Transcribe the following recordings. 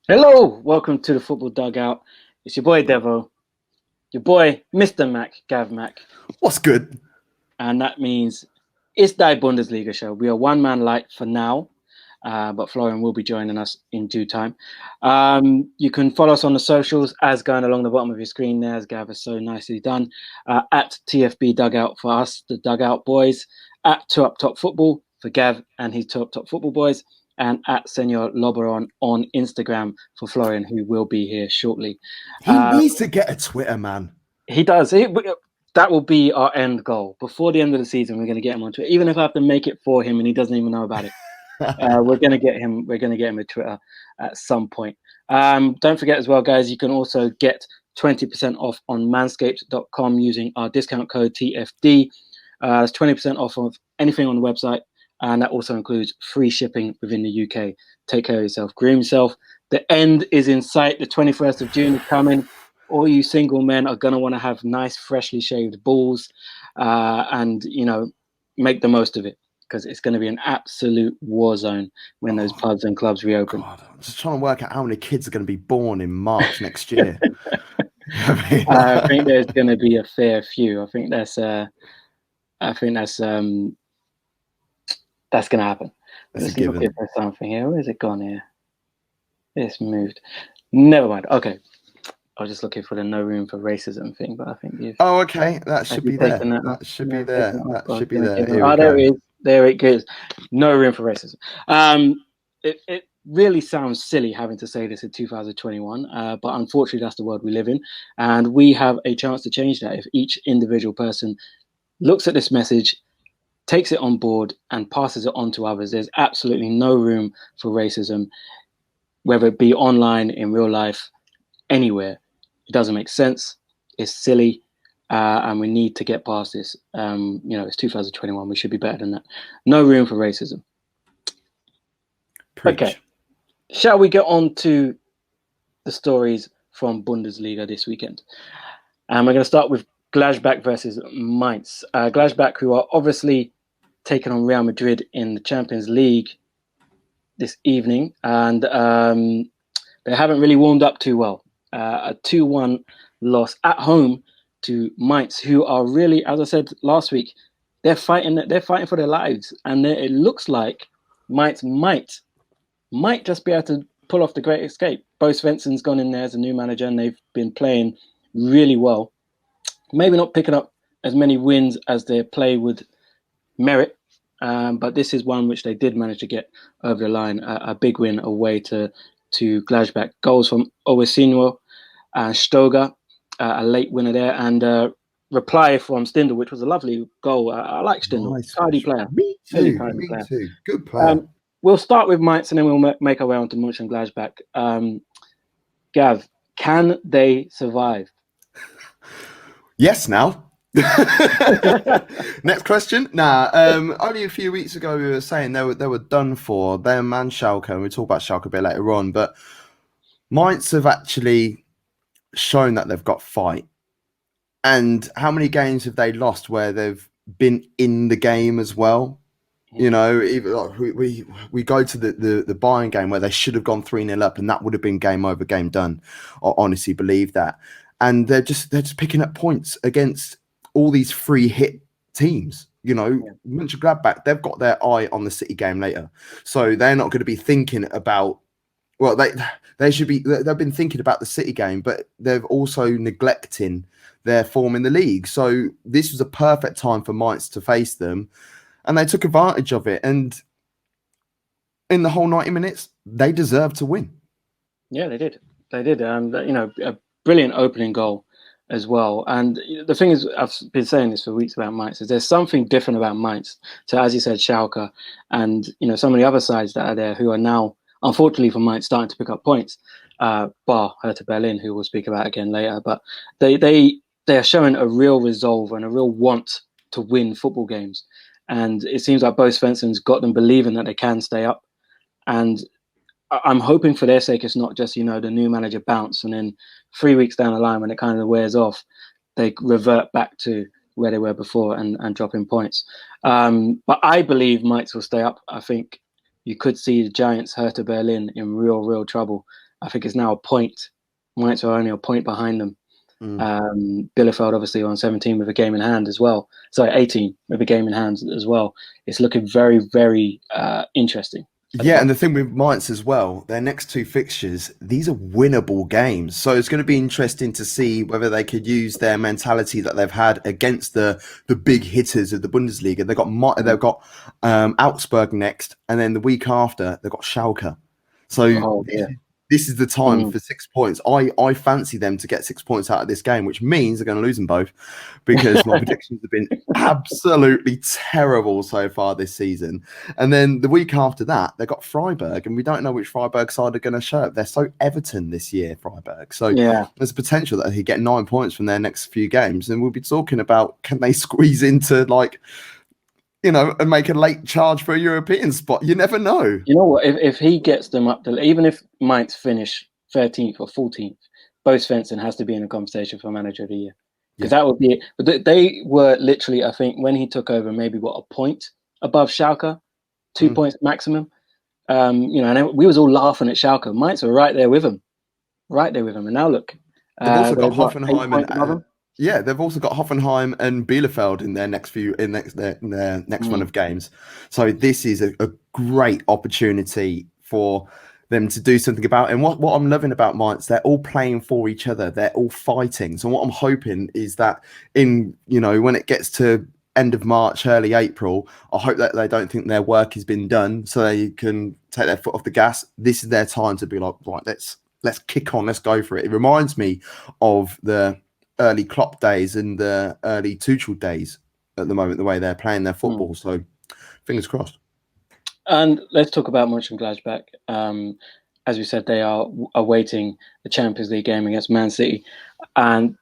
Hello, welcome to the Football Dugout. It's your boy Devo, your boy Mr. Mack, Gav Mack. What's good? And that means it's the Bundesliga show. We are one man light for now, but Florian will be joining us in due time. You can follow us on the socials as going along the bottom of your screen there, as Gav has so nicely done, at TFB Dugout for us, the Dugout Boys, at 2 Up Top Football for Gav and his 2 Up Top Football Boys, and at Senor Loberon on Instagram for Florian, who will be here shortly. He needs to get a Twitter, man. He does. That will be our end goal. Before the end of the season, we're going to get him on Twitter. Even if I have to make it for him and he doesn't even know about it, we're going to get him. We're going to get him a Twitter at some point. Don't forget as well, guys. You can also get 20% off on manscaped.com using our discount code TFD. That's 20% off of anything on the website. And that also includes free shipping within the UK. Take care of yourself. Groom yourself. The end is in sight. The 21st of June is coming. All you single men are going to want to have nice, freshly shaved balls and, make the most of it because it's going to be an absolute war zone when those pubs and clubs reopen. God, I'm just trying to work out how many kids are going to be born in March next year. I think there's going to be a fair few. I think that's going to happen. Let's see if there's something here. Where is it gone here? It's moved. Never mind. Okay. I was just looking for the no room for racism thing, but I think you've... Oh, okay. That should be there. That should be there. That should be there. There it is. There it goes. No room for racism. It really sounds silly having to say this in 2021, but unfortunately that's the world we live in. And we have a chance to change that if each individual person looks at this message, takes it on board and passes it on to others. There's absolutely no room for racism, whether it be online, in real life, anywhere. It doesn't make sense. It's silly. And we need to get past this. It's 2021. We should be better than that. No room for racism. Preach. Okay. Shall we get on to the stories from Bundesliga this weekend? And we're going to start with Gladbach versus Mainz. Gladbach, who are obviously taking on Real Madrid in the Champions League this evening. And they haven't really warmed up too well. A 2-1 loss at home to Mainz, who are really, as I said last week, they're fighting for their lives. And it looks like Mainz might just be able to pull off the great escape. Bo Svensson's gone in there as a new manager and they've been playing really well. Maybe not picking up as many wins as their play would merit, but this is one which they did manage to get over the line. A big win away to Gladbach. Goals from Owesinwo and Stoger, a late winner there, and reply from Stindl, which was a lovely goal. I like Stindl. Nice. Tidy player. Me too. Good player. We'll start with Mainz and then we'll make our way on to Mönchengladbach. Gav, can they survive? Yes, now. Next question. Only a few weeks ago we were saying they were done for. Them and Schalke, and we'll talk about Schalke a bit later on. But Mainz have actually shown that they've got fight. And how many games have they lost where they've been in the game as well? You know, even like we go to the Bayern game where they should have gone 3-0 up, and that would have been game over, game done. I honestly believe that. And they're just picking up points against all these free hit teams. You know, Mönchengladbach, they've got their eye on the City game later, so they're not going to be thinking about. Well, they should be. They've been thinking about the City game, but they've also neglecting their form in the league. So this was a perfect time for Mainz to face them, and they took advantage of it. And in the whole 90 minutes, they deserved to win. Yeah, they did. They did. A brilliant opening goal as well. And the thing is, I've been saying this for weeks about Mainz, is there's something different about Mainz. So as you said, Schalke and, some of the other sides that are there who are now, unfortunately for Mainz, starting to pick up points, bar Hertha Berlin, who we'll speak about again later. But they are showing a real resolve and a real want to win football games. And it seems like Bo Svensson's got them believing that they can stay up. And I'm hoping for their sake it's not just, the new manager bounce and then 3 weeks down the line when it kind of wears off, they revert back to where they were before and drop in points. But I believe Mainz will stay up. I think you could see the Giants, Hertha Berlin, in real trouble I think it's now a point. Mainz are only a point behind them. Bielefeld obviously on 17 with a game in hand as well. Sorry, 18 with a game in hand as well. It's looking very, very interesting. Yeah, and the thing with Mainz as well, their next two fixtures, these are winnable games. So it's going to be interesting to see whether they could use their mentality that they've had against the big hitters of the Bundesliga. They've got Augsburg next, and then the week after they've got Schalke. So this is the time for 6 points. I fancy them to get 6 points out of this game, which means they're going to lose them both, because my predictions have been absolutely terrible so far this season. And then the week after that, they've got Freiburg, and we don't know which Freiburg side are going to show up. They're so Everton this year, Freiburg. So there's a potential that they get 9 points from their next few games. And we'll be talking about, can they squeeze into and make a late charge for a European spot? You never know. You know what? If he gets them up even if Mainz finish 13th or 14th, Bo Svensson has to be in the conversation for Manager of the Year, because that would be it. But they were literally, I think, when he took over, maybe a point above Schalke, 2 points maximum. And we was all laughing at Schalke. Mainz were right there with him, and now look, they've also got Hoffenheim they've also got Hoffenheim and Bielefeld in their next run of games. So this is a great opportunity for them to do something about it. And what I'm loving about Mainz, they're all playing for each other. They're all fighting. So what I'm hoping is that when it gets to end of March, early April, I hope that they don't think their work has been done, so they can take their foot off the gas. This is their time to be like, right, let's kick on, let's go for it. It reminds me of the early Klopp days and the early Tuchel days at the moment, the way they're playing their football. So fingers crossed. And let's talk about Mönchengladbach. As we said, they are awaiting the Champions League game against Man City. And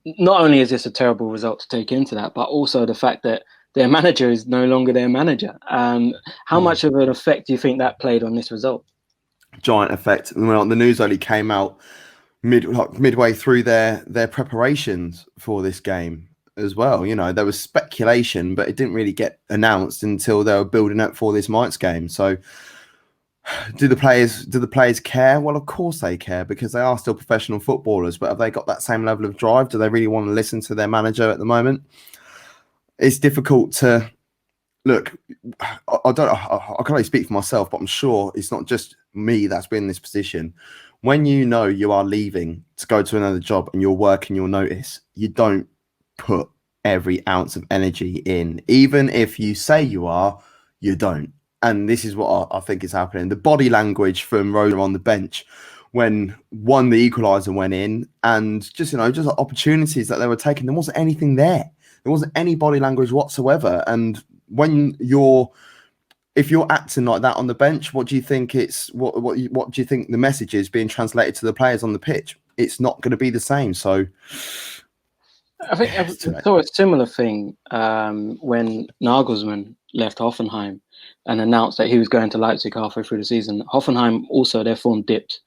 not only is this a terrible result to take into that, but also the fact that their manager is no longer their manager. How much of an effect do you think that played on this result? Giant effect. Well, the news only came out midway through their preparations for this game as well. There was speculation, but it didn't really get announced until they were building up for this Mainz game. So do the players care? Well, of course they care, because they are still professional footballers, but have they got that same level of drive? Do they really want to listen to their manager at the moment? It's difficult to look. I can only speak for myself, but I'm sure it's not just me that's been in this position. When you know you are leaving to go to another job and you're working your notice, you don't put every ounce of energy in. Even if you say you are, you don't. And this is what I think is happening. The body language from Roda on the bench when the equaliser went in, and just opportunities that they were taking, there wasn't anything there. There wasn't any body language whatsoever. And if you're acting like that on the bench, what do you think what do you think the message is being translated to the players on the pitch? It's not going to be the same. So I think I saw a similar thing when Nagelsmann left Hoffenheim and announced that he was going to Leipzig halfway through the season. Hoffenheim also, their form dipped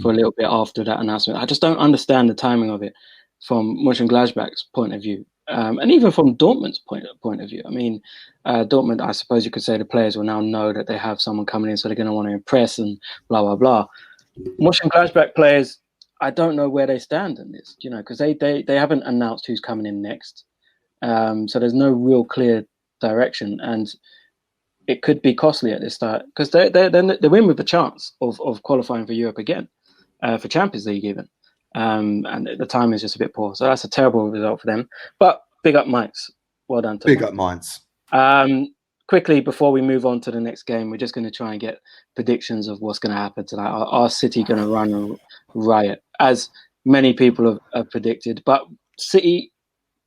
for a little bit after that announcement. I just don't understand the timing of it from Mönchengladbach's point of view. And even from Dortmund's point of view. I mean, Dortmund, I suppose you could say the players will now know that they have someone coming in, so they're going to want to impress and blah, blah, blah. Mönchengladbach players, I don't know where they stand in this, because they haven't announced who's coming in next. So there's no real clear direction, and it could be costly at this start, because they win with a chance of qualifying for Europe again, for Champions League even. And the time is just a bit poor. So that's a terrible result for them. But big up Mainz. Well done to Big up Mainz. Quickly, before we move on to the next game, we're just going to try and get predictions of what's going to happen tonight. Are City going to run a riot, as many people have predicted? But City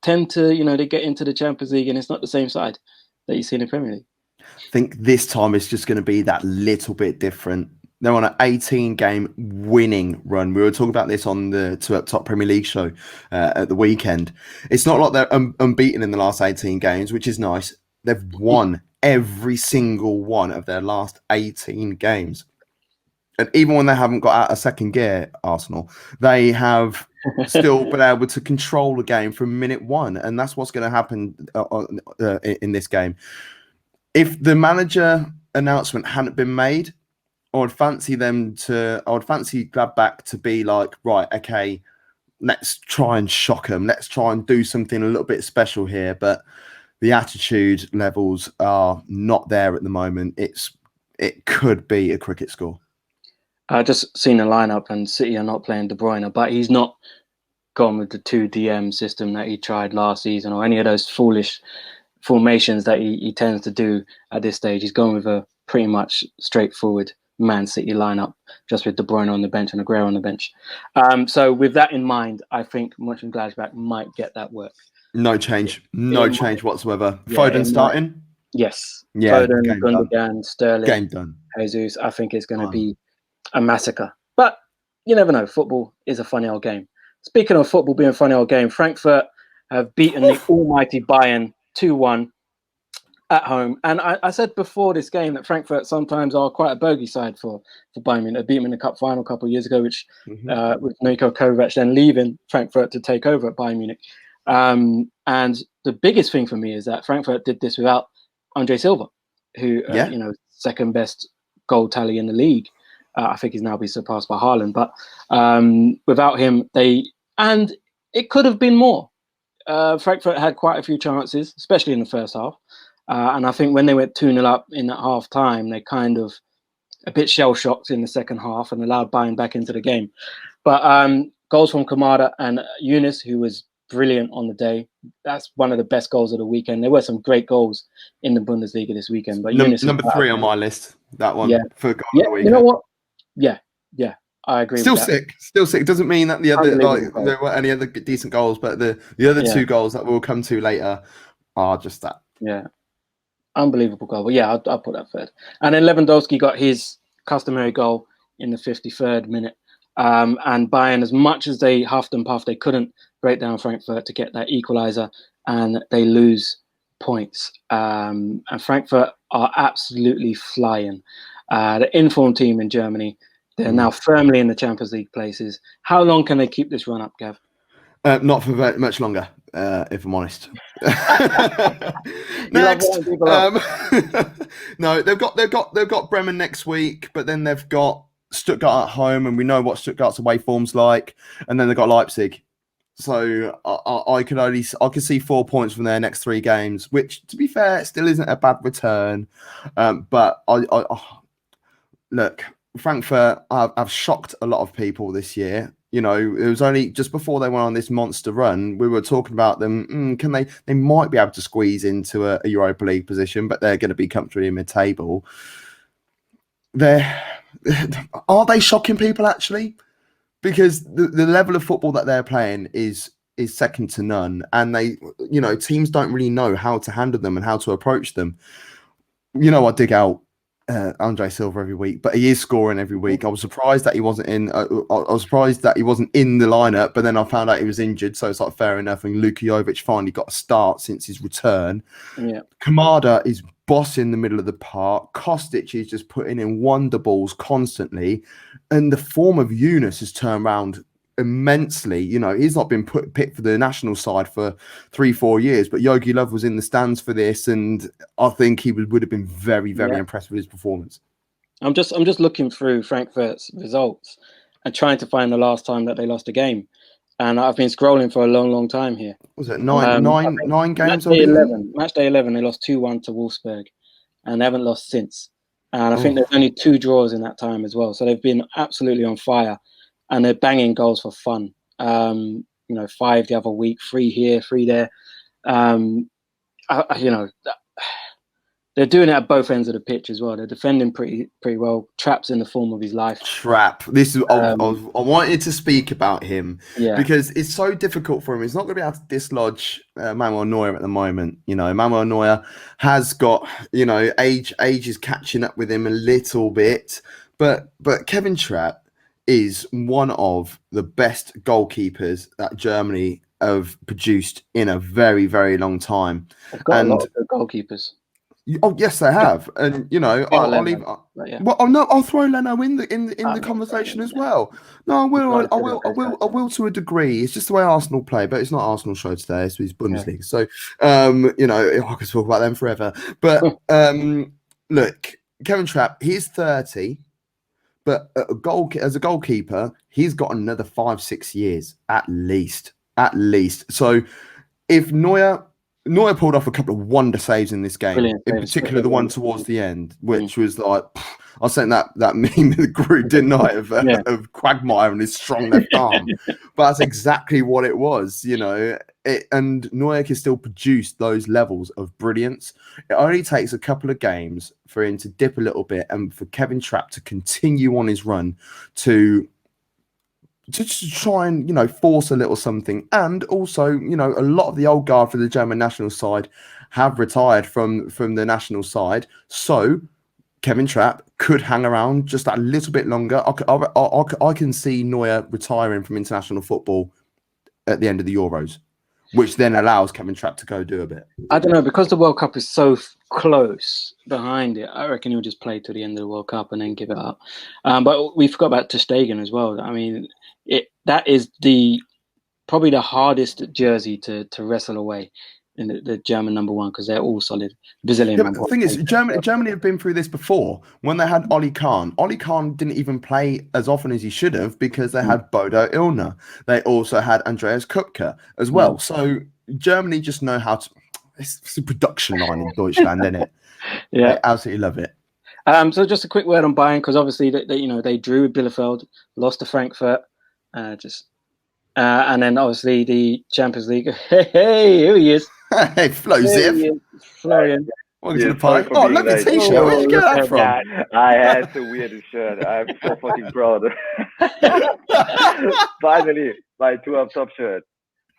tend to, they get into the Champions League and it's not the same side that you see in the Premier League. I think this time it's just going to be that little bit different. They're on an 18-game winning run. We were talking about this on the Two Up Top Premier League show at the weekend. It's not like they're unbeaten in the last 18 games, which is nice. They've won every single one of their last 18 games. And even when they haven't got out of second gear, Arsenal, they have still been able to control the game from minute one. And that's what's going to happen in this game. If the manager announcement hadn't been made, I would fancy Gladbach to be like, right, okay, let's try and shock them. Let's try and do something a little bit special here. But the attitude levels are not there at the moment. It could be a cricket score. I just seen the lineup, and City are not playing De Bruyne, but he's not gone with the 2 DM system that he tried last season or any of those foolish formations that he tends to do at this stage. He's gone with a pretty much straightforward Man City lineup, just with De Bruyne on the bench and Aguero on the bench. So with that in mind, I think Mönchengladbach might get that work. No change whatsoever. Yeah, Foden starting? Yes. Yeah, Foden, Gundogan, Sterling, game done. Jesus. I think it's going to be a massacre. But you never know. Football is a funny old game. Speaking of football being a funny old game, Frankfurt have beaten the almighty Bayern 2-1 at home. And I said before this game that Frankfurt sometimes are quite a bogey side for Bayern Munich. They beat them in the cup final a couple of years ago, which with Niko Kovac then leaving Frankfurt to take over at Bayern Munich. And the biggest thing for me is that Frankfurt did this without Andre Silva, who, second best goal tally in the league. I think he's now been surpassed by Haaland. But without him, and it could have been more. Frankfurt had quite a few chances, especially in the first half. And I think when they went 2-0 up in that half time, they kind of a bit shell-shocked in the second half and allowed Bayern back into the game. But goals from Kamada and Yunus, who was brilliant on the day. That's one of the best goals of the weekend. There were some great goals in the Bundesliga this weekend. But Yunus number 3 on my list, that one. Yeah. For goal yeah, of the weekend. You know what? Yeah, I agree Still with that. Still sick. Doesn't mean that the other there weren't any other decent goals, but the other 2 goals that we'll come to later are just that. Yeah. Unbelievable goal. But yeah, I'll put that third. And then Lewandowski got his customary goal in the 53rd minute. And Bayern, as much as they huffed and puffed, they couldn't break down Frankfurt to get that equaliser, and they lose points. And Frankfurt are absolutely flying. The informed team in Germany, they're now firmly in the Champions League places. How long can they keep this run up, Gav? Not for very much longer, if I'm honest. Next, no, they've got Bremen next week, but then they've got Stuttgart at home, and we know what Stuttgart's away form's like, and then they've got Leipzig. So I could see 4 points from their next 3 games, which, to be fair, still isn't a bad return. But look, Frankfurt have shocked a lot of people this year. You know, it was only just before they went on this monster run, we were talking about them. They might be able to squeeze into a Europa League position, but they're going to be comfortably in mid-table. Are they shocking people, actually? Because the level of football that they're playing is second to none, and teams don't really know how to handle them and how to approach them. I dig out Andre Silva every week, but he is scoring every week. I was surprised that he wasn't in. I was surprised that he wasn't in the lineup, but then I found out he was injured, so it's like fair enough. And Luka Jovic finally got a start since his return. Yeah, Kamada is bossing the middle of the park. Kostic is just putting in wonder balls constantly, and the form of Yunus has turned around immensely. He's not been picked for the national side for 3-4 years, but Yogi Love was in the stands for this, and I think he would have been very, very impressed with his performance. I'm just looking through Frankfurt's results and trying to find the last time that they lost a game, and I've been scrolling for a long time here. Was it nine games? Match day 11, they lost 2-1 to Wolfsburg, and they haven't lost since. And I think there's only 2 draws in that time as well, so they've been absolutely on fire. And they're banging goals for fun. 5 the other week, 3 here, 3 there. They're doing it at both ends of the pitch as well. They're defending pretty well. Trapp's in the form of his life. Trapp. This is I wanted to speak about him because it's so difficult for him. He's not going to be able to dislodge Manuel Neuer at the moment. Manuel Neuer has got age is catching up with him a little bit, but Kevin Trapp is one of the best goalkeepers that Germany have produced in a very, very long time. They've got a lot of good goalkeepers. Oh yes, they have, and I'll throw Leno in the conversation as well. No, I will to a degree. It's just the way Arsenal play, but it's not Arsenal show today. It's Bundesliga, so I could talk about them forever. But look, Kevin Trapp, he's 30. But as a goalkeeper, he's got another 5-6 years at least. At least. So if Neuer pulled off a couple of wonder saves in this game, Brilliant in saves. particular the one towards the end, which was like, I sent that meme in the group, didn't I, of Quagmire and his strong left arm. But that's exactly what it was, you know. And Neuer can still produce those levels of brilliance. It only takes a couple of games for him to dip a little bit and for Kevin Trapp to continue on his run to try and, you know, force a little something. And also, you know, a lot of the old guard for the German national side have retired from the national side. So Kevin Trapp could hang around just a little bit longer. I can see Neuer retiring from international football at the end of the Euros, which then allows Kevin Trapp to go do a bit. I don't know, because the World Cup is so close behind it. I reckon he'll just play to the end of the World Cup and then give it up. But we forgot about ter Stegen as well. I mean, that is probably the hardest jersey to wrestle away in the German number one, because they're all solid. Brazilian number the one. thing is, Germany have been through this before when they had Oli Kahn. Oli Kahn didn't even play as often as he should have because they had Bodo Illner. They also had Andreas Kupka as well. So Germany just know how to. It's a production line in Deutschland, isn't it? Yeah, I absolutely love it. So just a quick word on Bayern, because obviously they drew with Bielefeld, lost to Frankfurt, and then obviously the Champions League. Hey, here he is. Hey, Flo Ziv. Florian. Welcome to the party. Oh, look at the t-shirt. Where'd you get that from? I had the weirdest shirt. I'm so fucking proud. Finally, my 2 up top shirt.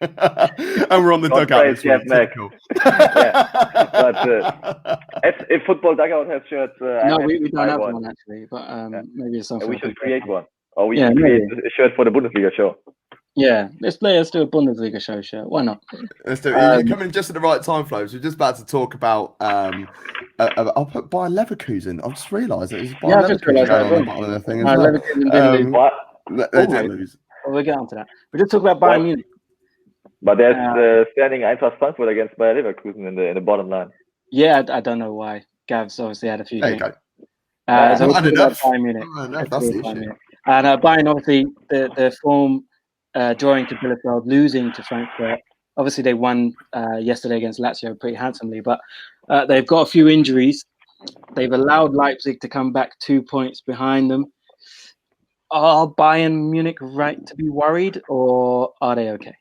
And we're on the dugout. Gav Mack. Cool. Yeah. But if football dugout has shirts, no, we don't have one actually. But maybe it's something. We should create one. Or we should create a shirt for the Bundesliga show. Yeah, let's do a Bundesliga show shirt. Why not? Let's do it. You're coming just at the right time, Flo. So we're just about to talk about. I'll put Bayer Leverkusen. I just realised it was Bayer Leverkusen on the bottom of the thing as well. They did lose. Well, we'll get on to that. We just talk about Bayern Munich. But there's standing Eintracht Frankfurt against Bayer Leverkusen in the bottom line. Yeah, I don't know why. Gav's obviously had a few. There you go. Not enough. Bayern Munich. That's the issue. And Bayern, obviously, the form drawing to Bielefeld, losing to Frankfurt. Obviously, they won yesterday against Lazio pretty handsomely, but they've got a few injuries. They've allowed Leipzig to come back 2 points behind them. Are Bayern Munich right to be worried, or are they okay?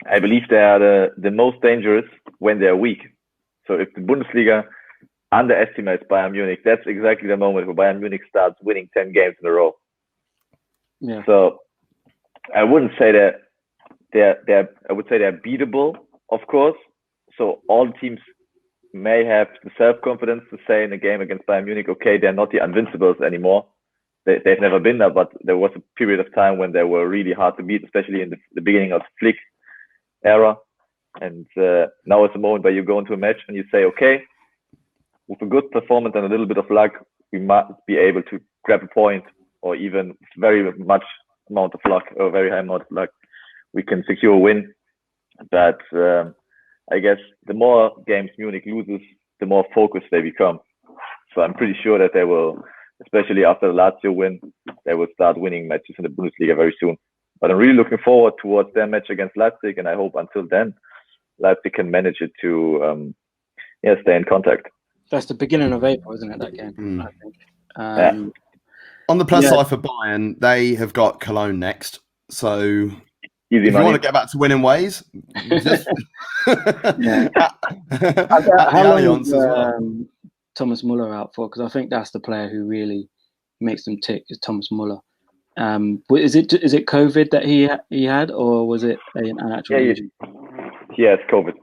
I believe they are the most dangerous when they're weak. So if the Bundesliga underestimates Bayern Munich, that's exactly the moment where Bayern Munich starts winning 10 games in a row. Yeah. So I wouldn't say that I would say they're beatable, of course. So all teams may have the self-confidence to say in a game against Bayern Munich, okay, they're not the Invincibles anymore. They've never been there, but there was a period of time when they were really hard to beat, especially in the beginning of Flick era. And now is the moment where you go into a match and you say, okay, with a good performance and a little bit of luck, we might be able to grab a point, or even very much amount of luck, or very high amount of luck, we can secure a win. But I guess the more games Munich loses, the more focused they become. So I'm pretty sure that they will, especially after the Lazio win, they will start winning matches in the Bundesliga very soon. But I'm really looking forward towards their match against Leipzig, and I hope until then Leipzig can manage it to stay in contact. That's the beginning of April, isn't it, that game? I think. On the plus side for Bayern, they have got Cologne next. So easy if money. you want to get back to winning ways, just How long is Thomas Muller out for? Because I think that's the player who really makes them tick, is Thomas Muller. Is it COVID that he had, or was it an actual injury? He has COVID.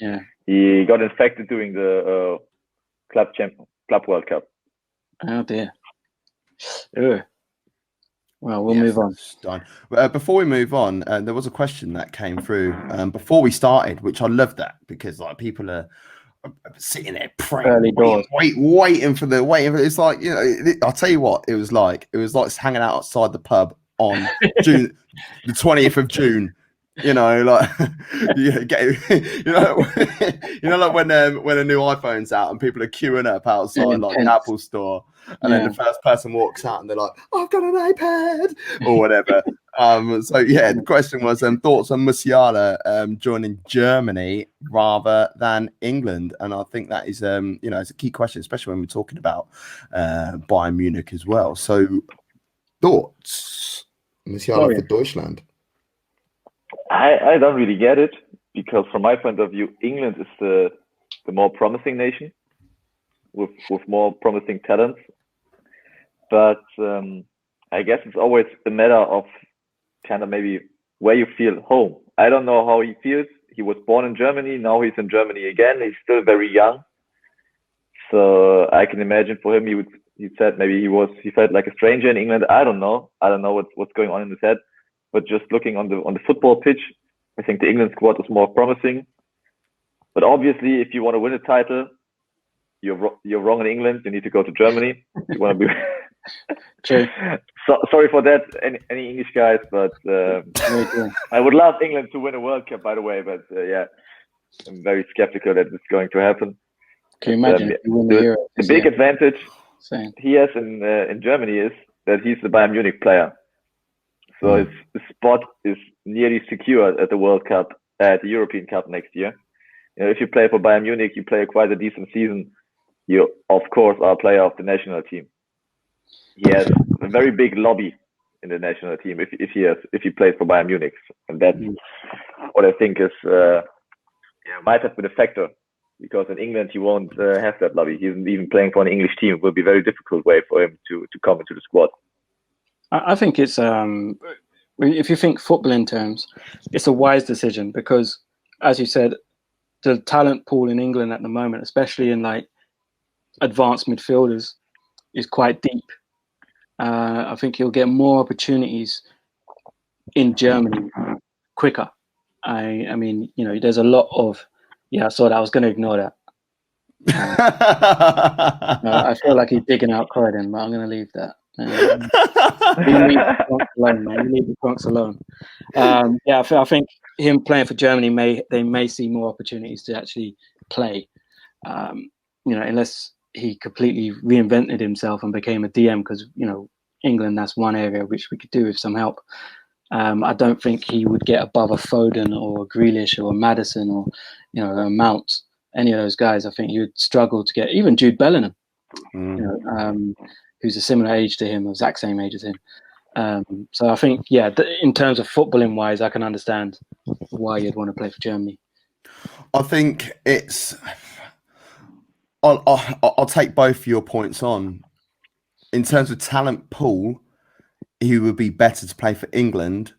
Yeah. He got infected during the Club World Cup. Oh dear. Ugh. Well, we'll move on. Done. Before we move on, there was a question that came through before we started, which I love that, because like people are sitting there praying, waiting for it's like, you know, I'll tell you what, it was like hanging out outside the pub on June the 20th of June You know, like like when a new iPhone's out and people are queuing up outside like the Apple store, and then the first person walks out and they're like, "I've got an iPad" or whatever. So yeah, the question was thoughts on Musiala joining Germany rather than England, and I think that is it's a key question, especially when we're talking about Bayern Munich as well. So thoughts, Musiala for Deutschland? I don't really get it, because from my point of view, England is the more promising nation with more promising talents. But I guess it's always a matter of kind of maybe where you feel home. I don't know how he feels. He was born in Germany. Now he's in Germany again. He's still very young. So I can imagine for him, he said maybe he felt like a stranger in England. I don't know what's going on in his head. But just looking on the football pitch, I think the England squad is more promising. But obviously, if you want to win a title, you're wrong in England. You need to go to Germany. You want to be. True. So, sorry for that, any English guys, but I would love England to win a World Cup, by the way. But I'm very skeptical that it's going to happen. Can you imagine the big advantage he has in Germany is that he's the Bayern Munich player. So his spot is nearly secured at the World Cup, at the European Cup next year. If you play for Bayern Munich, you play quite a decent season. You, of course, are a player of the national team. He has a very big lobby in the national team if he plays for Bayern Munich, and that's what I think is might have been a factor, because in England he won't have that lobby. He isn't even playing for an English team. It will be a very difficult way for him to come into the squad. I think it's if you think football in terms, it's a wise decision, because, as you said, the talent pool in England at the moment, especially in like advanced midfielders, is quite deep. I think he'll get more opportunities in Germany quicker. I mean, there's a lot of I saw that. I was going to ignore that. I feel like he's digging out Croydon, but I'm going to leave that. You leave the Bronx alone, man. You leave the Bronx alone. I think him playing for Germany they may see more opportunities to actually play. Unless he completely reinvented himself and became a DM, because England, that's one area which we could do with some help. I don't think he would get above a Foden or a Grealish or a Maddison or a Mount. Any of those guys, I think he would struggle to get. Even Jude Bellingham, who's a similar age to him, or exact same age as him. So I think, in terms of footballing wise, I can understand why you'd want to play for Germany. I think it's. I'll take both of your points on. In terms of talent pool, he would be better to play for England,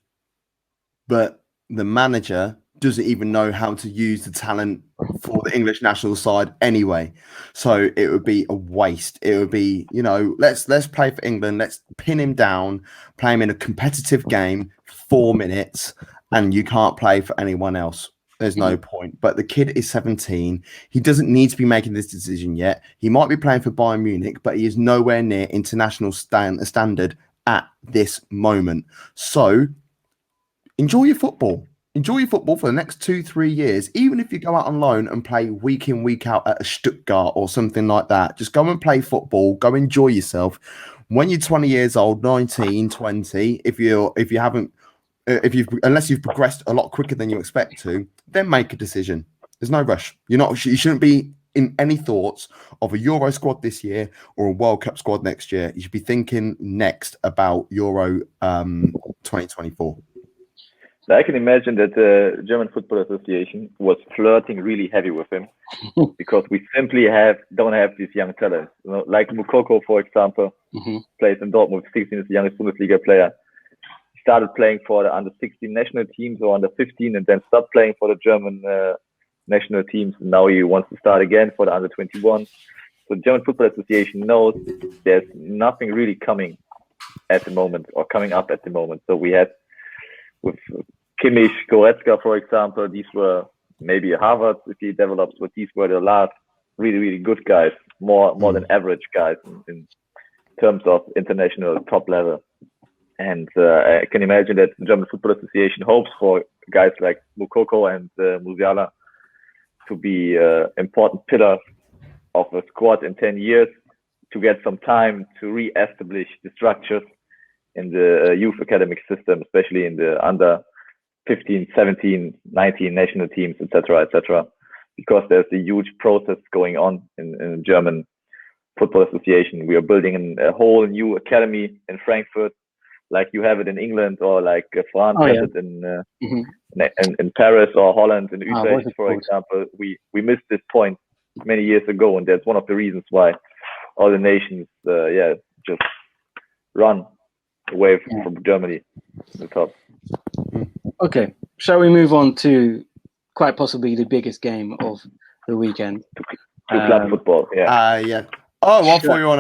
but the manager doesn't even know how to use the talent for the English national side anyway. So it would be a waste. It would be, let's play for England. Let's pin him down, play him in a competitive game for 4 minutes, and you can't play for anyone else. There's no point. But the kid is 17. He doesn't need to be making this decision yet. He might be playing for Bayern Munich, but he is nowhere near international standard at this moment. So enjoy your football. Enjoy your football for the next 2-3 years. Even if you go out on loan and play week in, week out at a Stuttgart or something like that, just go and play football. Go enjoy yourself. When you're 20 years old, 19, 20, unless you've progressed a lot quicker than you expect to, then make a decision. There's no rush. You shouldn't be in any thoughts of a Euro squad this year or a World Cup squad next year. You should be thinking next about Euro 2024. I can imagine that the German Football Association was flirting really heavy with him because we simply don't have these young talents. Like Moukoko, for example, plays in Dortmund, 16 is the youngest Bundesliga player. He started playing for the under 16 national teams or under 15, and then stopped playing for the German national teams. And now he wants to start again for the under 21. So the German Football Association knows there's nothing really coming at the moment or coming up at the moment. So we had with Kimmich, Goretzka, for example, these were maybe Harvard if he develops, but these were the last really, really good guys, more than average guys in terms of international top level. And I can imagine that the German Football Association hopes for guys like Mukoko and Musiala to be important pillars of a squad in 10 years, to get some time to re-establish the structures in the youth academic system, especially in the under 15, 17, 19 national teams, etc., etc. Because there's a huge process going on in German Football Association. We are building a whole new academy in Frankfurt, like you have it in England, or like France has it in Paris or Holland in Utrecht, for example. We missed this point many years ago, and that's one of the reasons why all the nations, just run away from Germany to the top. Okay, shall we move on to quite possibly the biggest game of the weekend? To club football, yeah. Oh, I thought you were on.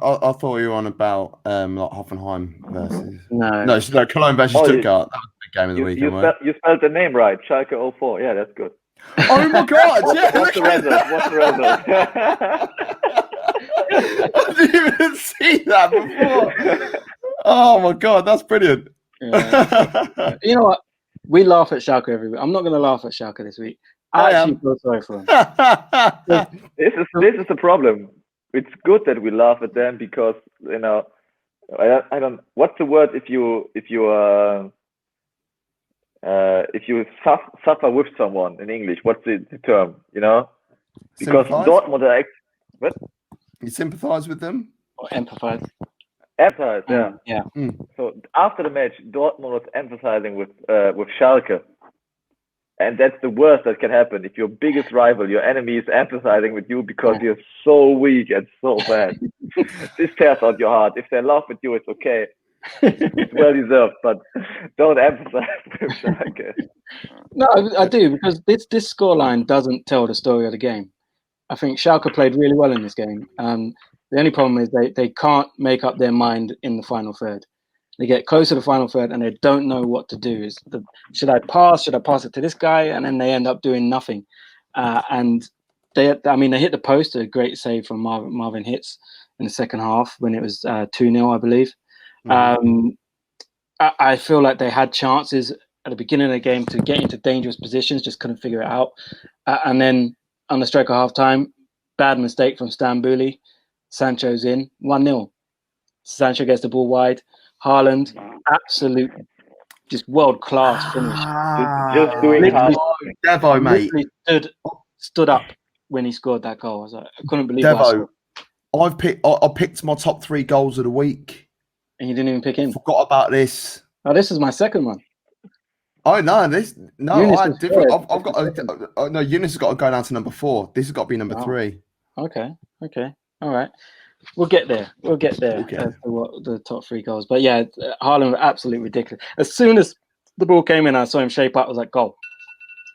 I thought you were on about like Hoffenheim versus. No, Cologne versus Stuttgart. That was the big game of the weekend. You spelled the name right, Schalke 04. Yeah, that's good. Oh my God! Yeah. What's the result? I didn't even see that before. Oh my God, that's brilliant. Yeah. You know what? We laugh at Schalke every week. I'm not going to laugh at Schalke this week. I actually feel sorry for them. This is the problem. It's good that we laugh at them because, you know, I don't. What's the word if you suffer with someone in English? What's the term? You know, because Dortmund are what? You sympathise with them or empathise? Empathise, yeah. So after the match, Dortmund was empathizing with Schalke. And that's the worst that can happen. If your biggest rival, your enemy, is empathizing with you because you're so weak and so bad. This tears out your heart. If they laugh at you, it's okay. It's well deserved, but don't empathize with Schalke. No, I do, because this scoreline doesn't tell the story of the game. I think Schalke played really well in this game. The only problem is they can't make up their mind in the final third. They get close to the final third and they don't know what to do. Should I pass? Should I pass it to this guy? And then they end up doing nothing. And they hit the post, a great save from Marvin Hitz in the second half when it was 2-0, I believe. I feel like they had chances at the beginning of the game to get into dangerous positions, just couldn't figure it out. And then on the stroke of half time, bad mistake from Stambouli. Sancho's in, 1-0. Sancho gets the ball wide. Haaland, absolute, just world-class finish. Just doing Devo, mate. Stood up when he scored that goal. I couldn't believe Devo, I picked my top 3 goals of the week. And you didn't even pick him? Forgot about this. Oh, this is my second one. Oh, no, I had different. I've got Eunice has got to go down to number 4. This has got to be number 3. Okay. All right. We'll get there. Okay. As to what the top 3 goals. But yeah, Haaland was absolutely ridiculous. As soon as the ball came in, I saw him shape up. I was like, goal.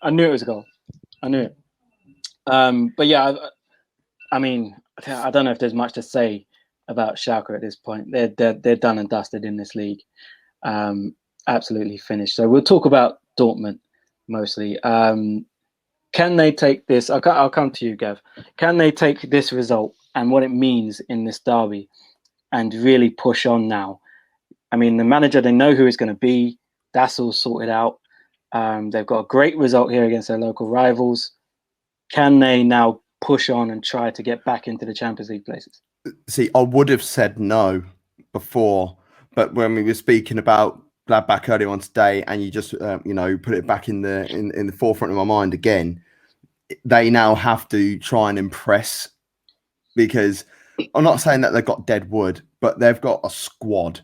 I knew it was a goal. I knew it. But yeah, I mean, I don't know if there's much to say about Schalke at this point. They're done and dusted in this league. Absolutely finished. So we'll talk about Dortmund mostly. Can they take this? I'll come to you, Gav. Can they take this result and what it means in this derby and really push on now? I mean, the manager, they know who it's going to be. That's all sorted out. They've got a great result here against their local rivals. Can they now push on and try to get back into the Champions League places? See, I would have said no before, but when we were speaking about Gladbach earlier on today, and you just put it back in the forefront of my mind again, they now have to try and impress, because I'm not saying that they've got dead wood, but they've got a squad.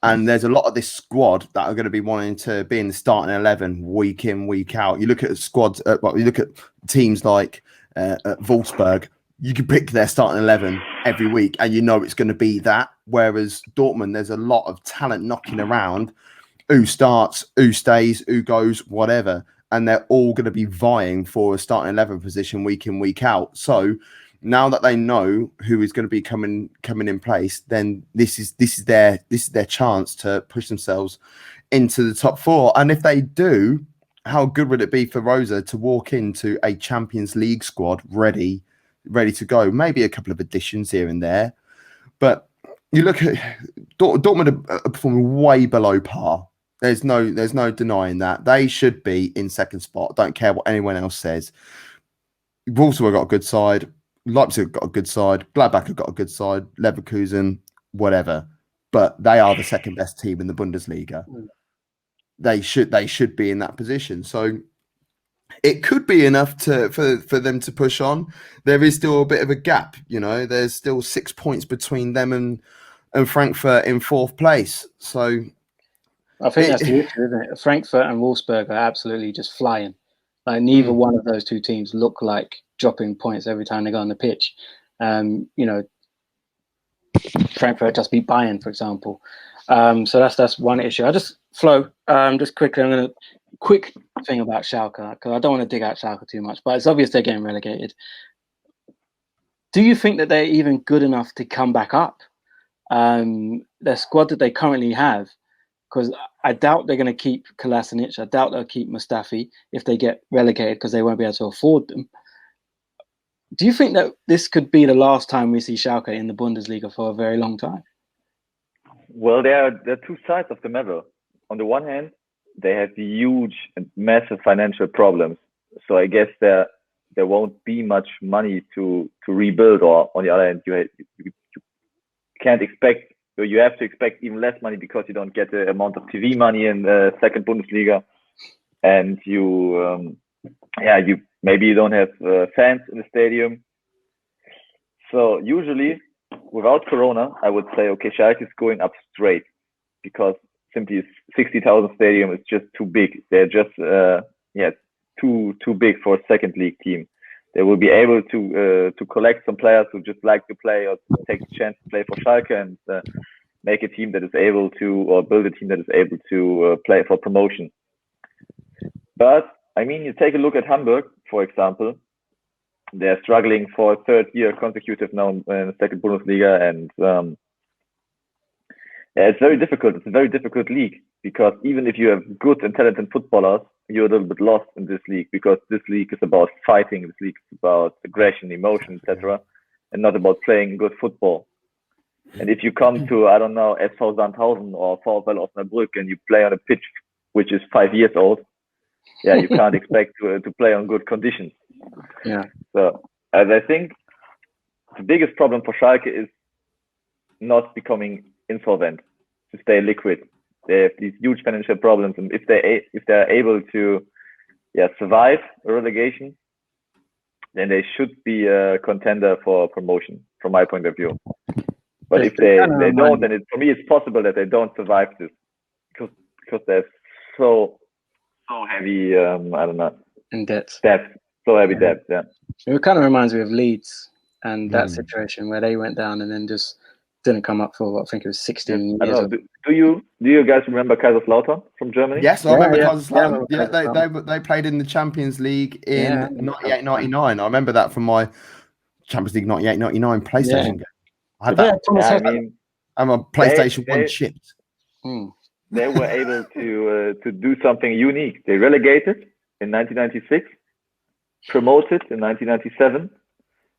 And there's a lot of this squad that are going to be wanting to be in the starting 11 week in, week out. You look at squads, you look at teams like Wolfsburg, you can pick their starting 11 every week and you know it's going to be that. Whereas Dortmund, there's a lot of talent knocking around. Who starts, who stays, who goes, whatever. And they're all going to be vying for a starting 11 position week in, week out. So now that they know who is going to be coming in place, then this is their chance to push themselves into the top 4. And if they do, how good would it be for Rosa to walk into a Champions League squad ready to go? Maybe a couple of additions here and there, but you look at Dortmund are performing way below par. There's no denying that. They should be in second spot. Don't care what anyone else says. Wolfsburg have got a good side. Leipzig have got a good side. Gladbach have got a good side. Leverkusen, whatever. But they are the second best team in the Bundesliga. They should be in that position. So it could be enough for them to push on. There is still a bit of a gap, There's still 6 points between them and Frankfurt in fourth place. So I think that's the issue, isn't it? Frankfurt and Wolfsburg are absolutely just flying. Like neither one of those two teams look like dropping points every time they go on the pitch. Frankfurt just beat Bayern, for example. So that's one issue. Flo, just quickly, I'm going to quick thing about Schalke, because I don't want to dig out Schalke too much, but it's obvious they're getting relegated. Do you think that they're even good enough to come back up? The squad that they currently have, because I doubt they're going to keep Kolasinac. I doubt they'll keep Mustafi if they get relegated because they won't be able to afford them. Do you think that this could be the last time we see Schalke in the Bundesliga for a very long time? Well, there are two sides of the medal. On the one hand, they have huge and massive financial problems. So I guess there won't be much money to rebuild. Or on the other hand, you can't expect, or you have to expect even less money because you don't get the amount of TV money in the second Bundesliga, and you maybe you don't have fans in the stadium. So usually, without Corona, I would say, okay, Schalke is going up straight because simply 60,000 stadium is just too big. They're just too big for a second league team. They will be able to collect some players who just like to play or take the chance to play for Schalke and make a team that is able to, or build a team that is able to play for promotion. But I mean, you take a look at Hamburg, for example. They're struggling for a third year consecutive now in the second Bundesliga, and it's very difficult. It's a very difficult league because even if you have good and talented footballers, you're a little bit lost in this league because this league is about fighting. This league is about aggression, emotion, etc., and not about playing good football. And if you come to, I don't know, SV Sandhausen or VfL Osnabrück and you play on a pitch which is 5 years old, you can't expect to play on good conditions. Yeah. So as I think the biggest problem for Schalke is not becoming insolvent, to stay liquid. They have these huge financial problems, and if they're able to survive a relegation, then they should be a contender for promotion, from my point of view. But if they don't, then for me it's possible that they don't survive this because they're so heavy. I don't know. In debt. So heavy debt. Yeah. It kind of reminds me of Leeds and that situation where they went down and then just didn't come up for, I think it was 16 years. Do you guys remember Kaiserslautern from Germany? Yes, I remember Kaiserslautern. Yeah, they played in the Champions League in 98-99. I remember that from my Champions League 98-99 PlayStation game. I had that. I'm a PlayStation 1 chipped. They were able to do something unique. They relegated in 1996, promoted in 1997,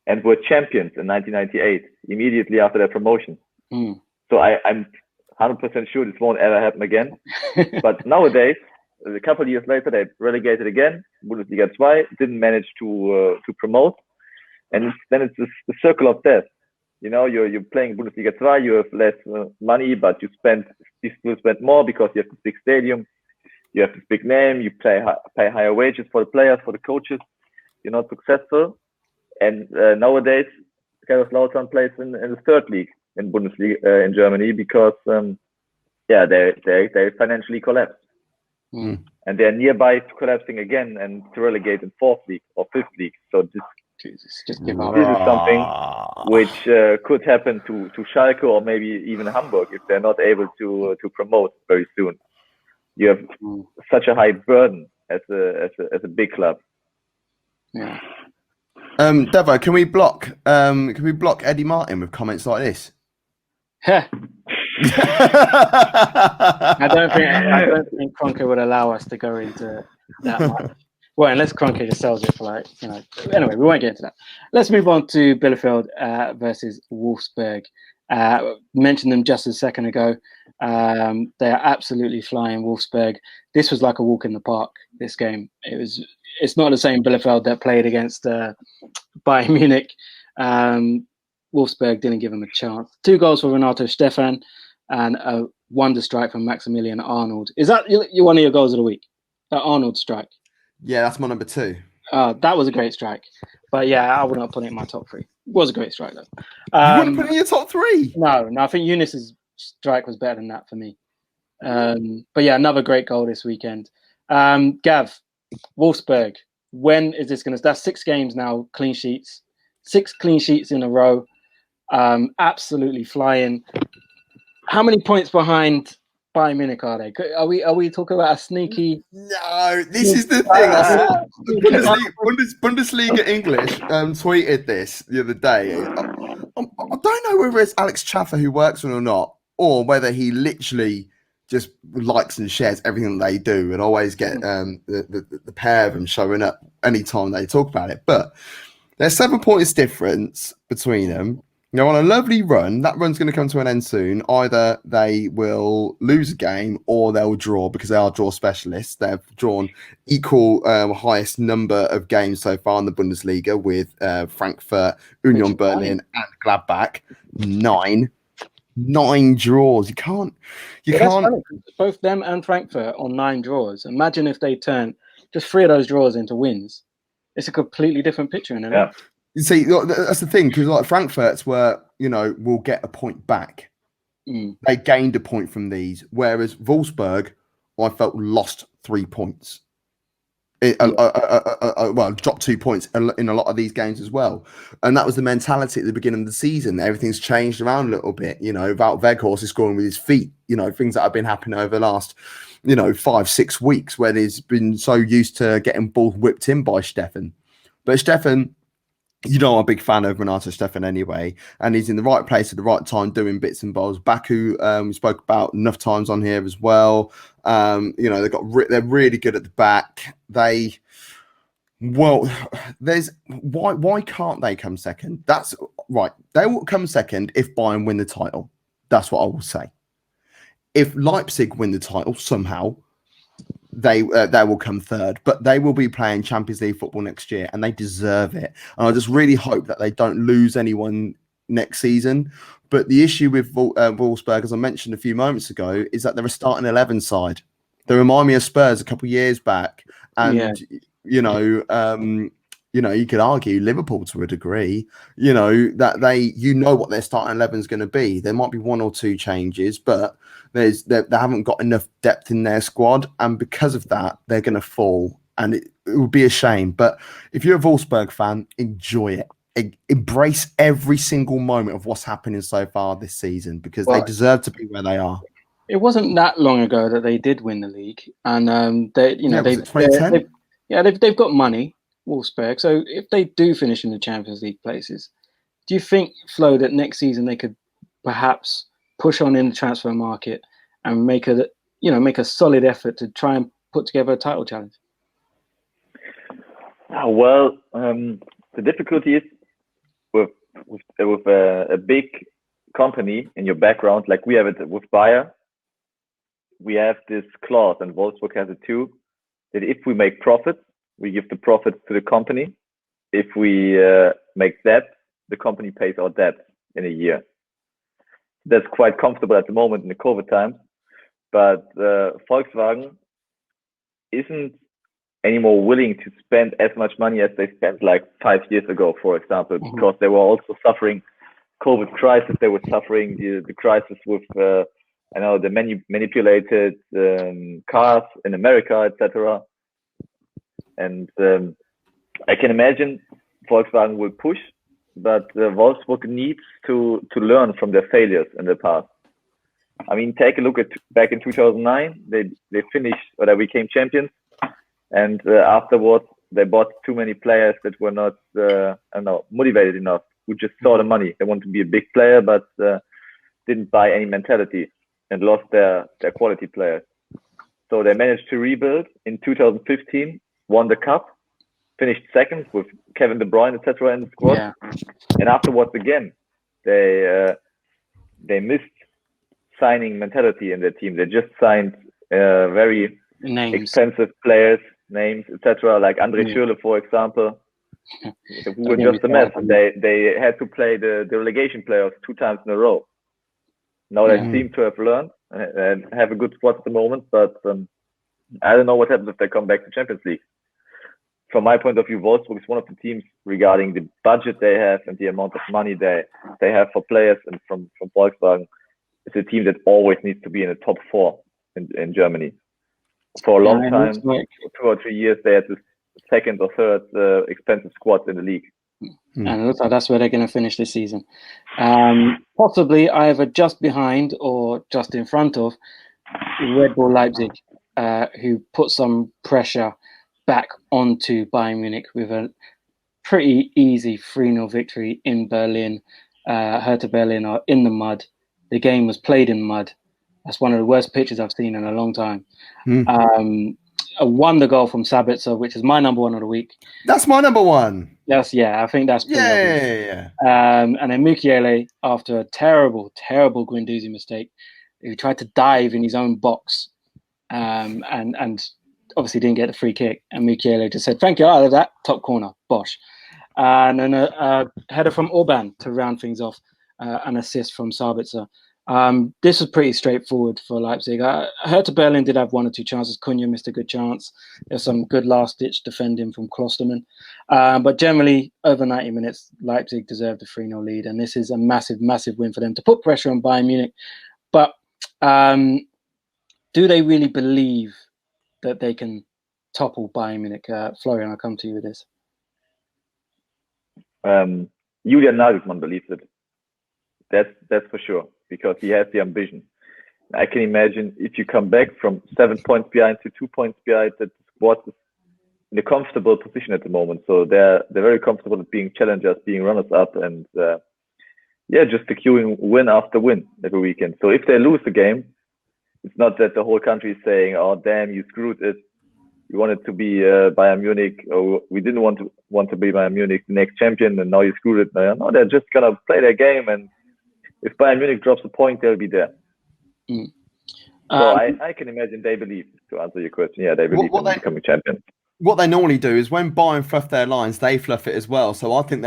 and were champions in 1998, immediately after their promotion. So I'm 100% sure this won't ever happen again. But nowadays, a couple of years later, they relegated again, Bundesliga 2, didn't manage to promote. And then it's the circle of death. You're playing Bundesliga 2, you have less money, but you still spend more because you have this big stadium, you have this big name, you pay higher wages for the players, for the coaches. You're not successful. And nowadays, Kaiserslautern plays in the third league in Bundesliga in Germany because they financially collapsed. And they're nearby to collapsing again and to relegate in fourth league or fifth league. So this is something which could happen to Schalke or maybe even Hamburg if they're not able to promote very soon. You have such a high burden as a big club. Yeah. Devo, can we block Eddie Martin with comments like this? I don't think Kroenke would allow us to go into that much. Well, unless Kroenke just sells it for Anyway, we won't get into that. Let's move on to Bielefeld versus Wolfsburg. Mentioned them just a second ago. They are absolutely flying, Wolfsburg. This was like a walk in the park, this game. It's not the same Bielefeld that played against Bayern Munich. Wolfsburg didn't give him a chance. 2 goals for Renato Stefan and a wonder strike from Maximilian Arnold. Is that one of your goals of the week? That Arnold strike? Yeah, that's my number 2. That was a great strike. But yeah, I wouldn't put it in my top 3. It was a great strike, though. You wouldn't put it in your top 3? No, I think Eunice's strike was better than that for me. But yeah, another great goal this weekend. Gav, Wolfsburg, when is this going to... That's 6 games now, clean sheets. 6 clean sheets in a row. Absolutely flying. How many points behind Bayern Munich are they? Are we talking about a sneaky... No, this is the thing. I saw Bundesliga English tweeted this the other day. I don't know whether it's Alex Chaffer who works on it or not, or whether he literally just likes and shares everything that they do and always get the pair of them showing up anytime they talk about it. But there's 7 points difference between them. Now, on a lovely run, that run's going to come to an end soon. Either they will lose a game or they'll draw, because they are draw specialists. They've drawn equal highest number of games so far in the Bundesliga with Frankfurt, Union Berlin and Gladbach. 9 draws. You can't. Funny. Both them and Frankfurt on 9 draws. Imagine if they turn just 3 of those draws into wins. It's a completely different picture, isn't it? Yeah. You see, that's the thing, because like Frankfurt's will get a point back. They gained a point from these, whereas Wolfsburg, I felt, lost 3 points. Dropped 2 points in a lot of these games as well. And that was the mentality at the beginning of the season. Everything's changed around a little bit. Wout Weghorst is scoring with his feet. Things that have been happening over the last 5-6 weeks, where he's been so used to getting balls whipped in by Stefan. But Stefan, I'm a big fan of Renato Stefan anyway, and he's in the right place at the right time doing bits and bobs. Baku, we spoke about enough times on here as well. They're really good at the back. Why can't they come second? That's right. They will come second if Bayern win the title. That's what I will say. If Leipzig win the title somehow, they will come third, but they will be playing Champions League football next year, and they deserve it. And I just really hope that they don't lose anyone next season. But the issue with Wolfsburg, as I mentioned a few moments ago, is that they're a starting 11 side. They remind me of Spurs a couple of years back, and you could argue Liverpool to a degree. That what their starting 11 is going to be. There might be 1 or 2 changes, but they haven't got enough depth in their squad, and because of that, they're going to fall, and it would be a shame. But if you're a Wolfsburg fan, enjoy it. Embrace every single moment of what's happening so far this season, because they deserve to be where they are. It wasn't that long ago that they did win the league, and they've got money, Wolfsburg. So if they do finish in the Champions League places, do you think, Flo, that next season they could perhaps push on in the transfer market and make a solid effort to try and put together a title challenge? The difficulty is with a big company in your background, like we have it with Bayer. We have this clause, and Wolfsburg has it too, that if we make profits, we give the profits to the company. If we make debt, the company pays our debt in a year. That's quite comfortable at the moment in the COVID times. But Volkswagen isn't anymore willing to spend as much money as they spent like 5 years ago, for example, because they were also suffering COVID crisis. They were suffering the crisis with the manipulated cars in America, etc. And I can imagine Volkswagen will push, but Wolfsburg needs to learn from their failures in the past. I mean, take a look at back in 2009, they finished, or they became champions, and afterwards they bought too many players that were not, motivated enough, who just saw the money. They wanted to be a big player, but didn't buy any mentality and lost their quality players. So they managed to rebuild in 2015, won the cup, finished second with Kevin De Bruyne, etc. in the squad. Yeah. And afterwards again, they they missed signing mentality in their team. They just signed very expensive players, names, etc. Like Andre Schürrle, for example, who were just a mess. They had to play the relegation playoffs 2 times in a row. Now they seem to have learned and have a good squad at the moment, but I don't know what happens if they come back to Champions League. From my point of view, Wolfsburg is one of the teams regarding the budget they have and the amount of money they have for players, and from Volkswagen, it's a team that always needs to be in the top 4 in Germany. For a long time, for 2 or 3 years, they had the second or third expensive squad in the league. And it looks like that's where they're going to finish this season. Possibly either just behind or just in front of Red Bull Leipzig, who put some pressure back onto Bayern Munich with a pretty easy 3-0 victory in Berlin. Hertha Berlin are in the mud. The game was played in mud. That's one of the worst pitches I've seen in a long time. A wonder goal from Sabitzer, which is my number 1 of the week. That's my number 1. Yes, I think that's pretty obvious. And then Mukiele, after a terrible Guendouzi mistake, who tried to dive in his own box, and obviously didn't get the free kick. And Mukiele just said, "Thank you, out of that top corner, bosh." And then a header from Orban to round things off, an assist from Sabitzer. This was pretty straightforward for Leipzig. Hertha Berlin did have 1 or 2 chances. Cunha missed a good chance. There's some good last-ditch defending from Klosterman. But generally, over 90 minutes, Leipzig deserved a 3-0 lead. And this is a massive, massive win for them to put pressure on Bayern Munich. But do they really believe that they can topple Bayern Munich? Florian, I'll come to you with this. Julian Nagelsmann believes it. That's for sure, because he has the ambition. I can imagine if you come back from 7 points behind to 2 points behind, that the squad is in a comfortable position at the moment. So they're very comfortable at being challengers, being runners up, and just securing win after win every weekend. So if they lose the game, it's not that the whole country is saying, "Oh damn, you screwed it. You wanted to be Bayern Munich, or we didn't want to be Bayern Munich, the next champion, and now you screwed it." No, they're just gonna play their game, and if Bayern Munich drops a point, they'll be there. So I can imagine they believe, to answer your question, they believe in becoming champions. What they normally do is when Bayern fluff their lines, they fluff it as well. So I think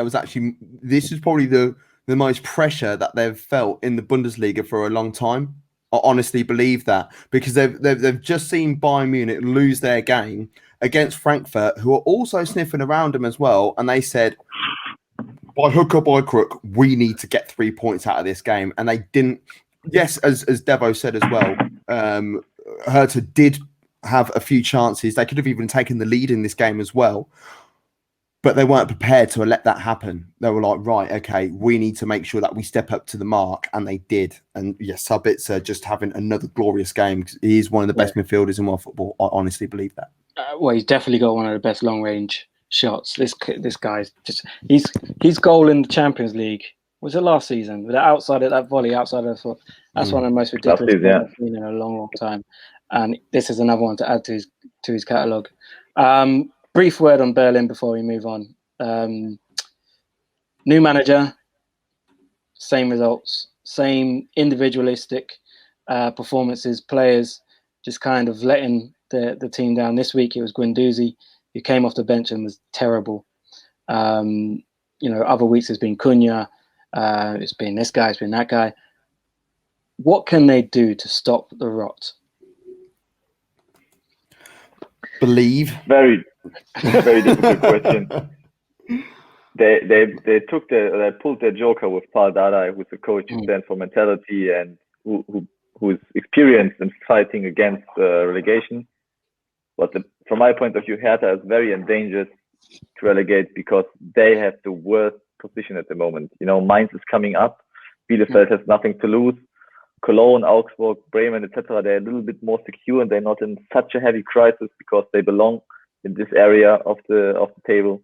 this is probably the most pressure that they've felt in the Bundesliga for a long time. I honestly believe that, because they've just seen Bayern Munich lose their game against Frankfurt, who are also sniffing around them as well, and they said, by hook or by crook, we need to get 3 points out of this game. And they didn't. Yes, as Devo said as well, Hertha did have a few chances. They could have even taken the lead in this game as well. But they weren't prepared to let that happen. They were like, right, okay, we need to make sure that we step up to the mark. And they did. And yes, Sabitzer just having another glorious game. He's one of the best midfielders in world football. I honestly believe that. Well, he's definitely got one of the best long-range shots. This guy's just his goal in the Champions League was it last season with that volley outside of the foot. That's one of the most ridiculous things I've seen in a long time. And this is another one to add to his catalogue. Brief word on Berlin before we move on. New manager, same results, same individualistic performances. Players just kind of letting the team down. This week it was Guendouzi, who came off the bench and was terrible. Other weeks it's been Cunha, it's been this guy, it's been that guy. What can they do to stop the rot? Believe. Very, very difficult question. They pulled their joker with Paul Dardai, who's a coach who stands for mentality and who's experienced in fighting against relegation. But from my point of view, Hertha is very endangered to relegate because they have the worst position at the moment. Mainz is coming up. Bielefeld has nothing to lose. Cologne, Augsburg, Bremen, etc. They're a little bit more secure and they're not in such a heavy crisis because they belong in this area of the table.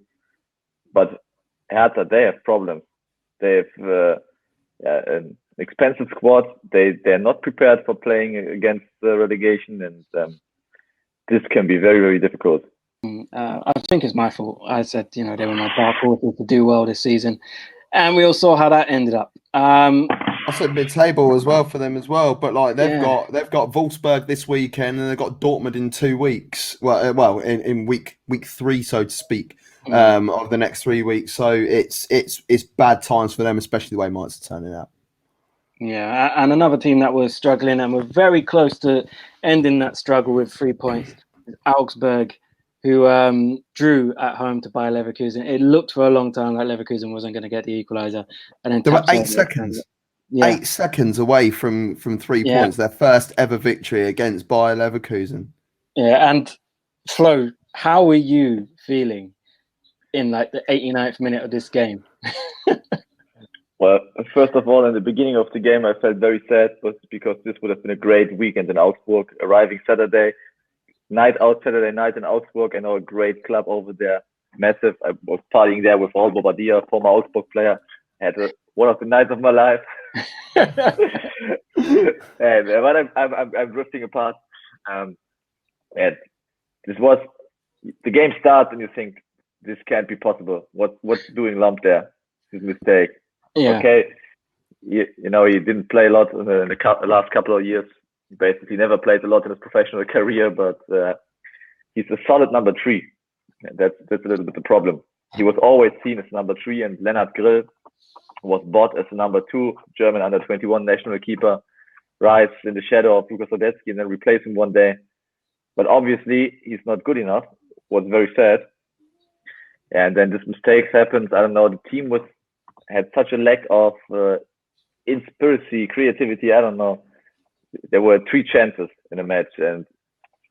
But Hertha, they have problems. They have an expensive squad. They're not prepared for playing against relegation, and this can be very, very difficult. I think it's my fault. I said, they were my dark horses to do well this season. And we all saw how that ended up. I said mid-table as well for them as well, but like they've Yeah. got Wolfsburg this weekend and they've got Dortmund in 2 weeks. Well, in week 3, so to speak, of the next 3 weeks. So it's bad times for them, especially the way Mainz are turning out. Yeah, and another team that was struggling and were very close to ending that struggle with 3 points is Augsburg, who drew at home to Bayer Leverkusen. It looked for a long time like Leverkusen wasn't going to get the equaliser, and then There were 8 tapped seconds. Yeah. 8 seconds away from 3 points, their first ever victory against Bayer Leverkusen. Yeah, and Flo, how were you feeling in like the 89th minute of this game? Well, first of all, in the beginning of the game, I felt very sad, but because this would have been a great weekend in Augsburg, arriving Saturday night in Augsburg. I know a great club over there, massive. I was partying there with all Bobadilla, former Augsburg player. Had one of the nights of my life. But I'm drifting apart. And this was the game starts, and you think this can't be possible. What's doing Lump there? His mistake. Yeah. Okay, you know, he didn't play a lot in the last couple of years. He basically never played a lot in his professional career, but he's a solid number 3. That's a little bit the problem. He was always seen as number 3, and Lennart Grill was bought as a number 2, German under-21 national keeper, rise in the shadow of Lukas Radetzky and then replace him one day. But obviously, he's not good enough. Was very sad. And then this mistake happens. I don't know. The team had such a lack of inspiracy, creativity. I don't know. There were 3 chances in a match, and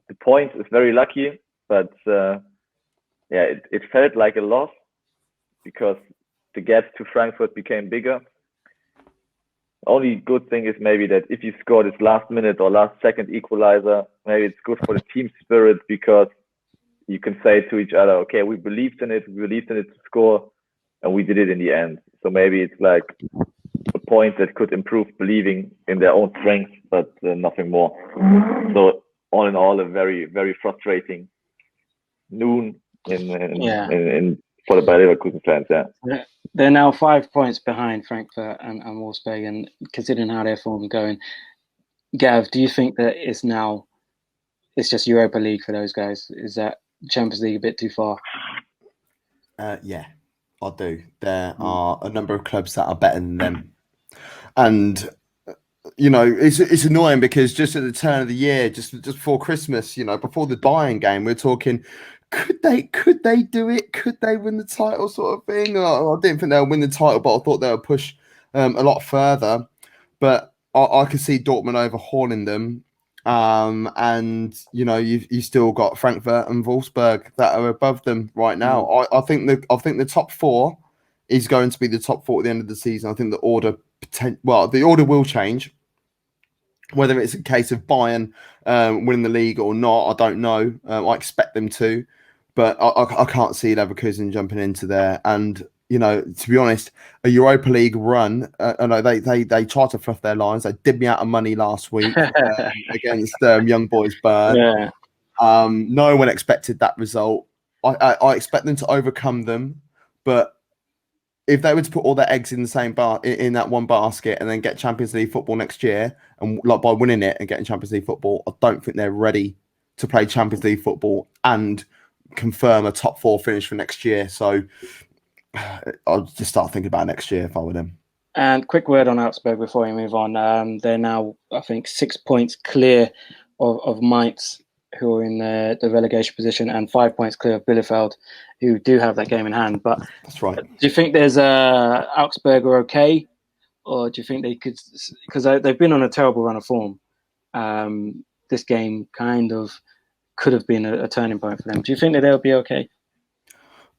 the point is very lucky. But it felt like a loss because the gap to Frankfurt became bigger. Only good thing is maybe that if you score this last minute or last second equalizer, maybe it's good for the team spirit because you can say to each other, okay, we believed in it to score, and we did it in the end. So maybe it's like a point that could improve believing in their own strength, but nothing more. So all in all, a very, very frustrating noon for the Bayer Leverkusen fans. Yeah. They're now 5 points behind Frankfurt and Wolfsburg, and considering how their form is going, Gav, do you think that it's just Europa League for those guys? Is that Champions League a bit too far? Yeah, I do. There are a number of clubs that are better than them, and you know it's annoying because just at the turn of the year, just before Christmas, you know, before the Bayern game, we're talking. Could they do it? Could they win the title, sort of thing? I didn't think they'll win the title, but I thought they would push a lot further. But I could see Dortmund overhauling them, and you know you still got Frankfurt and Wolfsburg that are above them right now. I think the top 4 is going to be the top 4 at the end of the season. I think the order will change. Whether it's a case of Bayern winning the league or not, I don't know. I expect them to. But I can't see Leverkusen jumping into there. And, you know, to be honest, a Europa League run, I know they tried to fluff their lines. They did me out of money last week against Young Boys Bern. Yeah. No one expected that result. I expect them to overcome them. But if they were to put all their eggs in the same in that one basket and then get Champions League football next year, and like by winning it and getting Champions League football, I don't think they're ready to play Champions League football and confirm a top 4 finish for next year. So I'll just start thinking about next year if I were them. And quick word on Augsburg before we move on. They're now, I think, 6 points clear of Mainz, who are in the relegation position, and 5 points clear of Bielefeld, who do have that game in hand. But that's right. Do you think there's Augsburg are okay, or do you think they could? Because they've been on a terrible run of form. This game kind of could have been a turning point for them. Do you think that they'll be okay?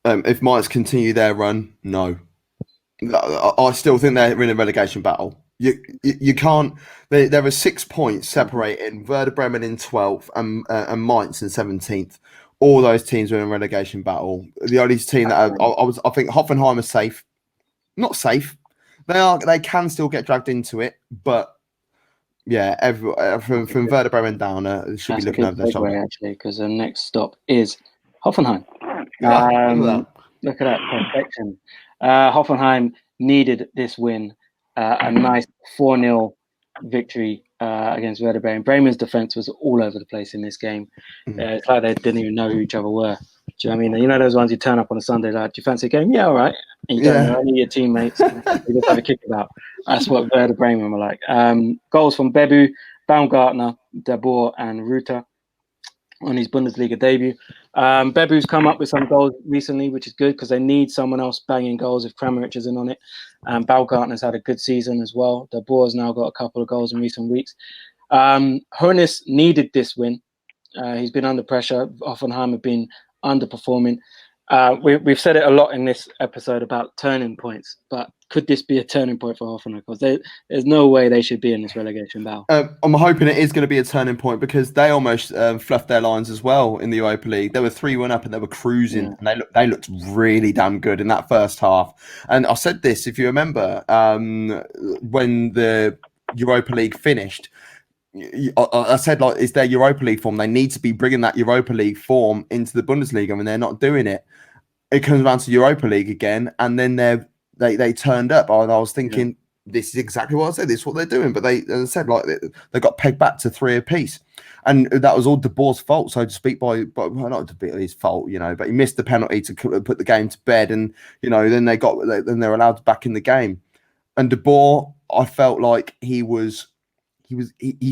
If Mainz continue their run, no. I still think they're in a relegation battle. You can't. There are 6 points separating Werder Bremen in 12th and Mainz in 17th. All those teams are in a relegation battle. The only team that I think Hoffenheim is safe. Not safe. They can still get dragged into it, but yeah, from Werder Bremen down, should be looking over their shoulder. Actually, because the next stop is Hoffenheim. Look at that perfection. Hoffenheim needed this win a nice 4-0 victory against Werder Bremen. Bremen's defense was all over the place in this game. It's like they didn't even know who each other were. Do you know what I mean? You know those ones you turn up on a Sunday, like, do you fancy a game? Yeah, all right. And you don't know any of your teammates. You just have a kick about. That's what Werder Bremen were like. Goals from Bebu, Baumgartner, De Boer, and Ruta on his Bundesliga debut. Bebu's come up with some goals recently, which is good because they need someone else banging goals if Kramaric isn't on it. Baumgartner's had a good season as well. De Boer's now got a couple of goals in recent weeks. Hoeneß needed this win. He's been under pressure. Hoffenheim have been underperforming. We've said it a lot in this episode about turning points, but could this be a turning point for Hoffenheim? Because there's no way they should be in this relegation battle. I'm hoping it is going to be a turning point because they almost fluffed their lines as well in the Europa League. They were 3-1 up and they were cruising, and they looked really damn good in that first half. And I said this, if you remember, when the Europa League finished, I said, like, it's their Europa League form. They need to be bringing that Europa League form into the Bundesliga, and they're not doing it. It comes down to Europa League again, and then they turned up. I was thinking, this is exactly what I said. This is what they're doing. But as I said, like, they got pegged back to 3 apiece, and that was all De Boer's fault, so to speak. Well, not his fault, but he missed the penalty to put the game to bed, and then they're allowed back in the game. And De Boer, I felt like he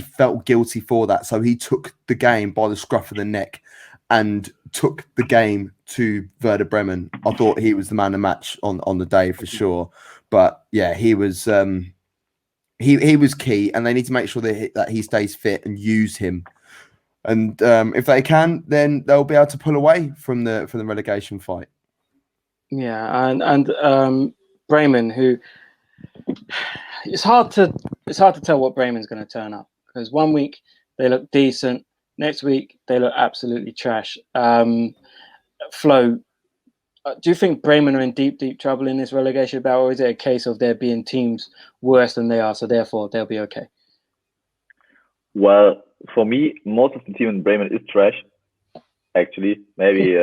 felt guilty for that, so he took the game by the scruff of the neck and took the game to Werder Bremen. I thought he was the man of the match on the day for sure. But yeah, he was he was key, and they need to make sure that he stays fit and use him. And if they can, then they'll be able to pull away from the relegation fight. Yeah, and Bremen, who it's hard to tell what Bremen's going to turn up, because one week they look decent, next week they look absolutely trash. Flo, do you think Bremen are in deep trouble in this relegation battle, or is it a case of there being teams worse than they are, so therefore they'll be okay? Well, for me, most of the team in Bremen is trash. Actually, maybe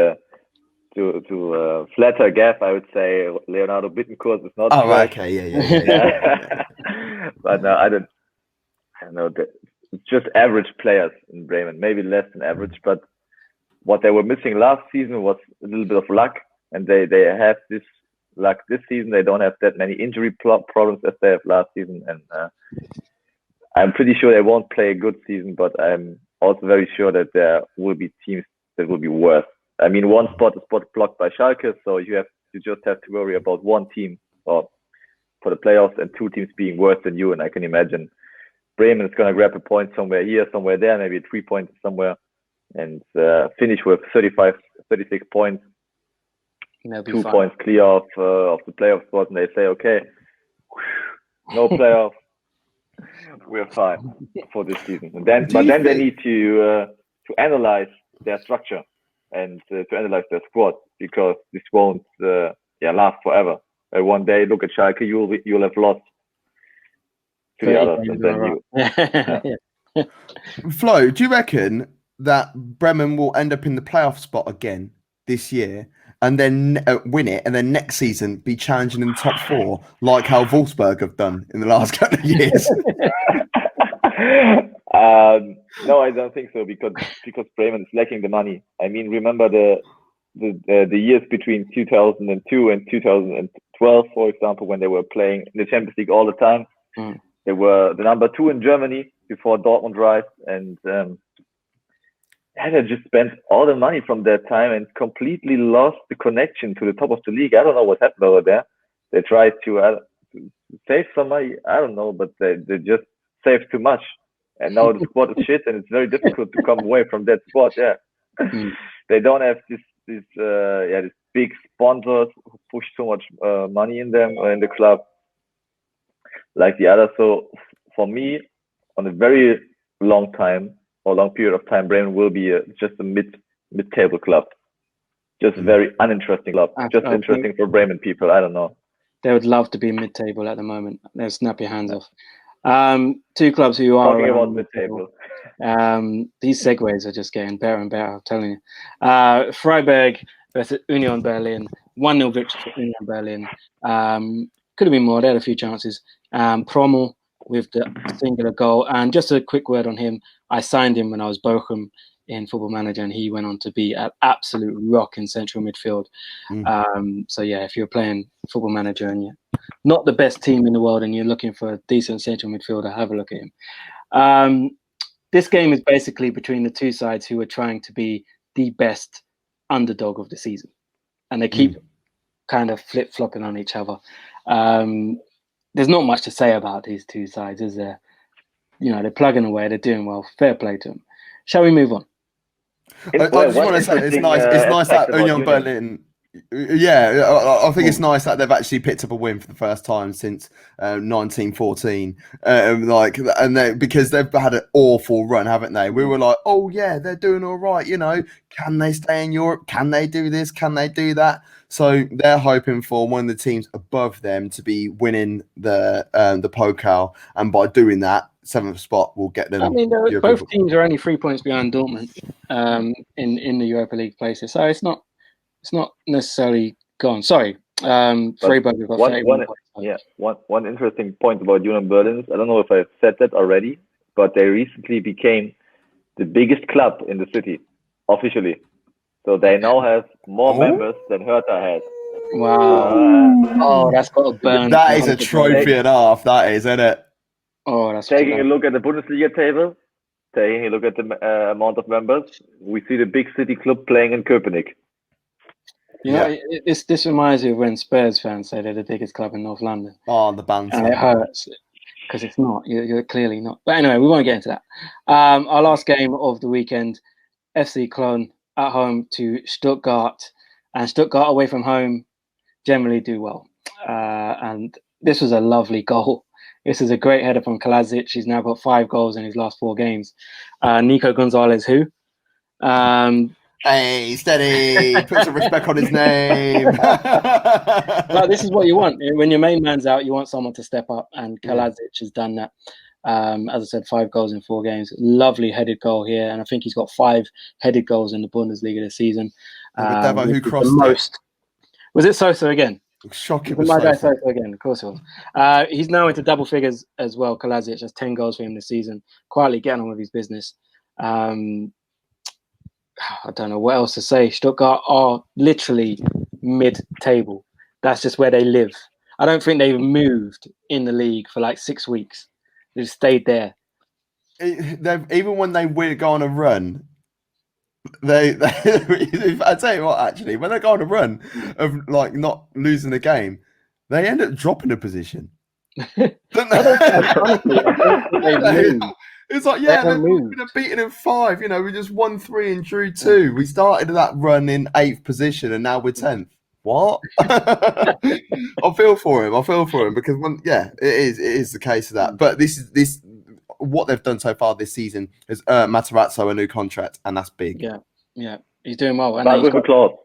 to flatter Gav, I would say Leonardo Bittencourt is not. Oh, right, okay, yeah. But no, I don't know. It's just average players in Bremen, maybe less than average. But what they were missing last season was a little bit of luck, and they have this luck this season. They don't have that many injury problems as they have last season, and I'm pretty sure they won't play a good season. But I'm also very sure that there will be teams that will be worse. I mean, one spot is blocked by Schalke, so you just have to worry about one team or for the playoffs and 2 teams being worse than you. And I can imagine Bremen is going to grab a point somewhere here, somewhere there, maybe 3 points somewhere, and finish with 36 points, 2 points clear of the playoff spot, and they say, okay, no playoff, we're fine for this season. And then they need to analyze their structure and to analyze their squad, because this won't last forever. One day, look at Schalke, you'll have lost to the others, and then Flo, do you reckon that Bremen will end up in the playoff spot again this year, and then win it, and then next season be challenging in the top 4, like how Wolfsburg have done in the last couple of years? No, I don't think so, because Bremen is lacking the money. I mean, remember the years between 2002 and 2012, for example, when they were playing in the Champions League all the time. They were the number 2 in Germany before Dortmund rise, and they just spent all the money from that time and completely lost the connection to the top of the league. I don't know what happened over there. They tried to save some money. I don't know, but they just saved too much. And now the squad is shit, and it's very difficult to come away from that squad. Yeah, they don't have this big sponsors who push so much money in them or in the club like the others. So for me, on a very long period of time, Bremen will be just a mid-table club, just a very uninteresting club, just interesting for Bremen people. I don't know. They would love to be mid-table at the moment. They'll snap your hands off. 2 clubs who are talking about mid-table. These segues are just getting better and better, I'm telling you. Freiburg versus Union Berlin. 1-0 victory for Union Berlin. Could have been more. They had a few chances. Prommel with the singular goal. And just a quick word on him. I signed him when I was Bochum in Football Manager, and he went on to be an absolute rock in central midfield. So yeah, if you're playing Football Manager and you're not the best team in the world and you're looking for a decent central midfielder, have a look at him. This game is basically between the two sides who are trying to be the best underdog of the season, and they keep kind of flip-flopping on each other. There's not much to say about these two sides, is there? You know, they're plugging away, they're doing well. Fair play to them. Shall we move on? I just want to say it's nice that Union Berlin. Yeah, I think it's nice that they've actually picked up a win for the first time since 1914. Because they've had an awful run, haven't they? We were like, oh yeah, they're doing all right. You know, can they stay in Europe? Can they do this? Can they do that? So they're hoping for one of the teams above them to be winning the Pokal, and by doing that, 7th spot will get them. I mean, both teams are only 3 points behind Dortmund in the Europa League places, so it's not necessarily gone. Sorry, Freiburg have got 31 points. Yeah, one interesting point about Union Berlin is, I don't know if I've said that already, but they recently became the biggest club in the city officially. So they now have more members than Hertha has. Wow! That's got to burn. That is a trophy and a half. That is, isn't it? Oh, that's taking a look at the Bundesliga table, taking a look at the amount of members. We see the big city club playing in Köpenick. You know, this reminds me of when Spurs fans say they're the biggest club in North London. Oh, the banter. And it hurts because it's not. You're clearly not. But anyway, we won't get into that. Our last game of the weekend, FC Cologne at home to Stuttgart. And Stuttgart away from home generally do well. And this was a lovely goal. This is a great header from Kalasic. He's now got 5 goals in his last 4 games. Nico Gonzalez, who? Hey, steady. Put some respect on his name. Well, this is what you want. When your main man's out, you want someone to step up. And Kalasic has done that. As I said, 5 goals in 4 games. Lovely headed goal here. And I think he's got 5 headed goals in the Bundesliga this season. Devo, who crossed most. Was it Sosa again? Shocking. My guy Sosa again, of course it was. He's now into double figures as well. Kalasic has 10 goals for him this season. Quietly getting on with his business. I don't know what else to say. Stuttgart are literally mid-table. That's just where they live. I don't think they've moved in the league for like 6 weeks. They've stayed there. Even when they go on a run, they I tell you what, actually, when they go on a run of like not losing a game, they end up dropping a position. Don't they? It's like, they've beaten in 5. You know, we just won 3 and drew 2. We started that run in 8th position, and now we're 10th. What? I feel for him because it is the case of that. But this what they've done so far this season is Matarazzo a new contract, and that's big. Yeah, he's doing well. But with a clause.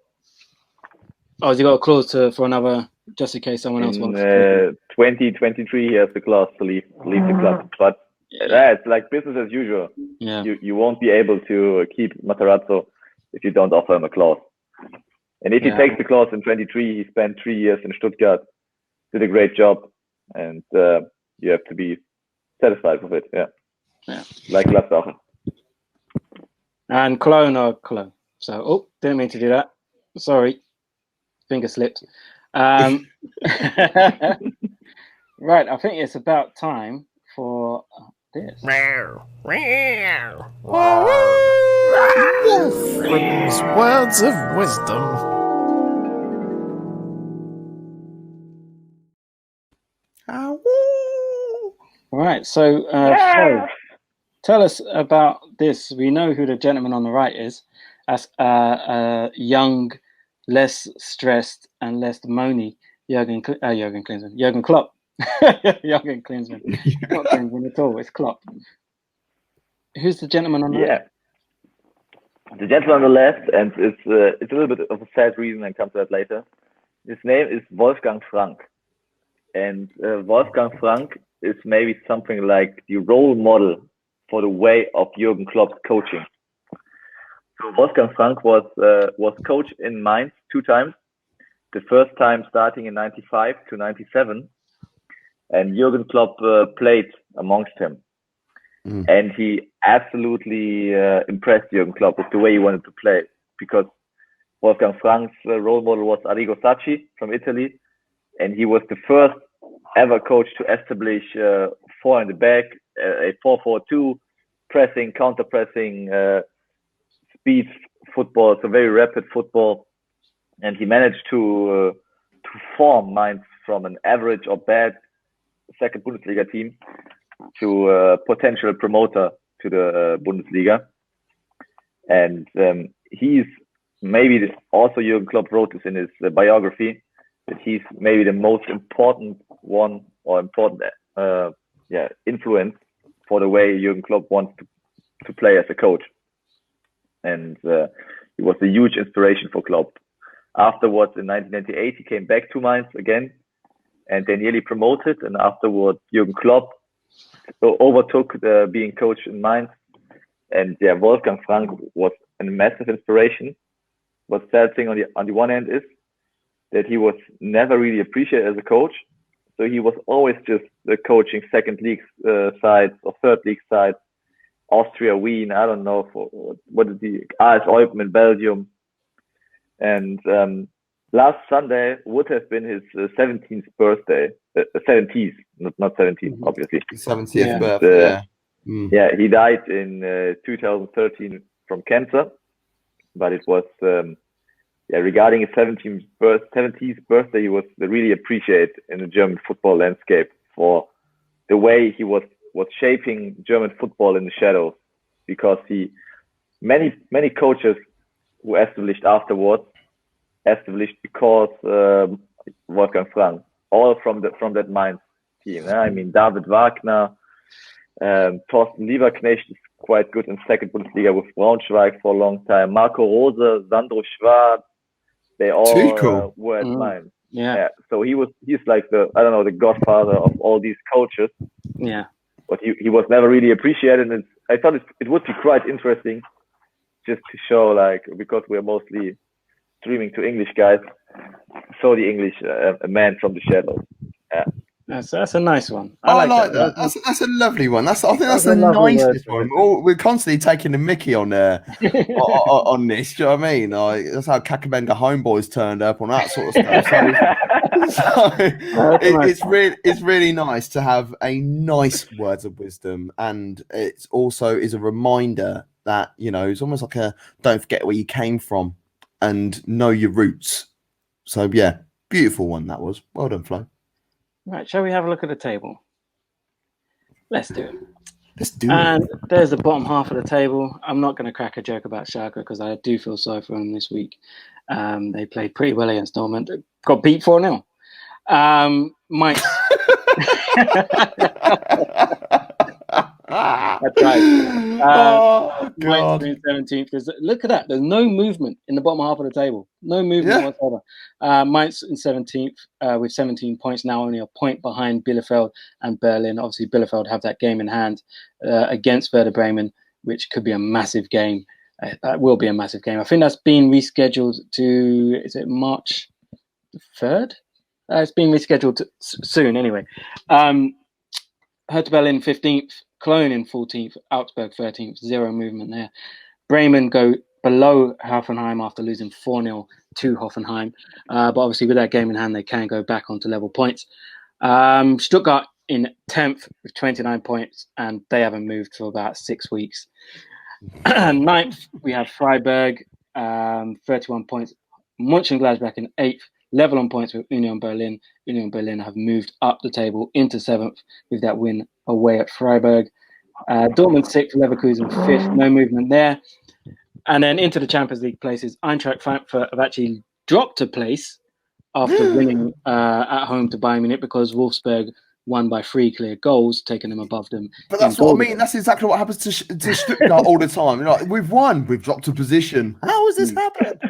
Oh, has he got a clause for another, just in case someone else wants? 2023, he has the clause to leave the club, but. It's like business as usual. Yeah. You won't be able to keep Matarazzo if you don't offer him a clause. And if he takes the clause in 23, he spent 3 years in Stuttgart, did a great job, and you have to be satisfied with it. Yeah. Like Gladbach. And Cologne. So, didn't mean to do that. Sorry, finger slipped. Right, I think it's about time for this. Wolfram's words of wisdom. Right, so Flo, tell us about this. We know who the gentleman on the right is. That's young, less stressed, and less moany Jurgen Klopp. Jurgen Klinsmann. Not Klinsmann at all, it's Klopp. Who's the gentleman on the left? The gentleman on the left, and it's a little bit of a sad reason, and come to that later. His name is Wolfgang Frank. And Wolfgang Frank is maybe something like the role model for the way of Jurgen Klopp's coaching. So Wolfgang Frank was coach in Mainz 2 times. The first time starting in 95 to 97. and Jurgen Klopp played amongst him. And he absolutely impressed Jurgen Klopp with the way he wanted to play, because Wolfgang Frank's role model was Arrigo Sacchi from Italy, and he was the first ever coach to establish 4 in the back, a 4-4-2, pressing, counter-pressing, speed football, so very rapid football. And he managed to form Mainz from an average or bad second Bundesliga team to a potential promoter to the Bundesliga. And he's maybe also Jurgen Klopp wrote this in his biography, that he's maybe the most important one, or important influence for the way Jurgen Klopp wants to play as a coach. And he was a huge inspiration for Klopp. Afterwards, in 1998, he came back to Mainz again, and they nearly promoted. And afterwards, Jurgen Klopp overtook being coach in Mainz. And Wolfgang Frank was a massive inspiration. But sad thing on the one hand is that he was never really appreciated as a coach. So he was always just coaching second league sides or third league sides, Austria, Wien, I don't know, what is the AS Eupen in Belgium. And last Sunday would have been his 17th birthday, 70th, not 17th, obviously. 70th birthday. Yeah, he died in 2013 from cancer, but it was regarding his 70th birthday, he was really appreciated in the German football landscape for the way he was shaping German football in the shadows, because many coaches who established afterwards established because Wolfgang Frank, all from that Mainz team. I mean, David Wagner, Thorsten Lieberknecht is quite good in second Bundesliga with Braunschweig for a long time. Marco Rose, Sandro Schwarz, they all were at Mainz. Yeah. So he's like the godfather of all these coaches. Yeah. But he was never really appreciated, and I thought it would be quite interesting just to show, like, because we're mostly streaming to English guys, show the English a man from the shadows. Yeah. That's a nice one. I like that. That's a lovely one. I think that's the nicest one. We're constantly taking the mickey on on this. Do you know what I mean? Like, that's how Kakamega Homeboys turned up on that sort of stuff. It's really nice to have a nice words of wisdom, and it's also is a reminder that, you know, it's almost like a don't forget where you came from and know your roots. So yeah, beautiful one that was. Well done, Flo. Right, shall we have a look at the table? Let's do it. Let's do it. And there's the bottom half of the table. I'm not going to crack a joke about Schalke because I do feel sorry for them this week. They played pretty well against Dortmund. Got beat 4-0. Mainz. That's right. Mainz 17th. Because look at that. There's no movement in the bottom half of the table. No movement whatsoever. Mainz in 17th with 17 points, now only a point behind Bielefeld and Berlin. Obviously, Bielefeld have that game in hand against Werder Bremen, which could be a massive game. That will be a massive game. I think that's been rescheduled to, is it March 3rd? It's been rescheduled soon anyway. Hertha Berlin 15th, Cologne in 14th, Augsburg 13th, zero movement there. Bremen go below Hoffenheim after losing 4-0 to Hoffenheim. But obviously with that game in hand, they can go back onto level points. Stuttgart in 10th with 29 points, and they haven't moved for about 6 weeks. 9th, we have Freiburg, 31 points. Mönchengladbach in 8th, level on points with Union Berlin. Union Berlin have moved up the table into 7th with that win away at Freiburg. Dortmund 6th, Leverkusen 5th, no movement there. And then into the Champions League places, Eintracht Frankfurt have actually dropped a place after winning at home to Bayern Munich because Wolfsburg won by 3 clear goals, taking them above them. But that's what I mean. That's exactly what happens to Stuttgart all the time. You know, we've won, we've dropped a position. How has this happened?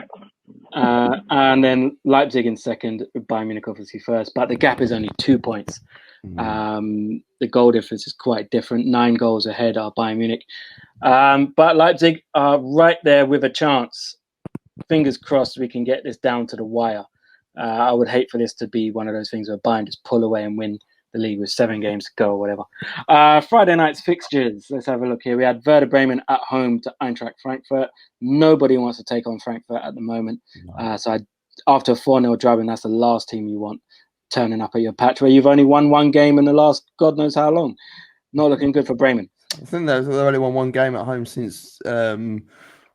And then Leipzig in 2nd, Bayern Munich obviously 1st, but the gap is only 2 points. The goal difference is quite different. 9 goals ahead are Bayern Munich. But Leipzig are right there with a chance. Fingers crossed we can get this down to the wire. I would hate for this to be one of those things where Bayern just pull away and win the league with 7 games to go or whatever. Friday night's fixtures. Let's have a look here. We had Werder Bremen at home to Eintracht Frankfurt. Nobody wants to take on Frankfurt at the moment. So after a 4-0 drubbing, that's the last team you want turning up at your patch where you've only won 1 game in the last God knows how long. Not looking good for Bremen. I think they've only won 1 game at home since, what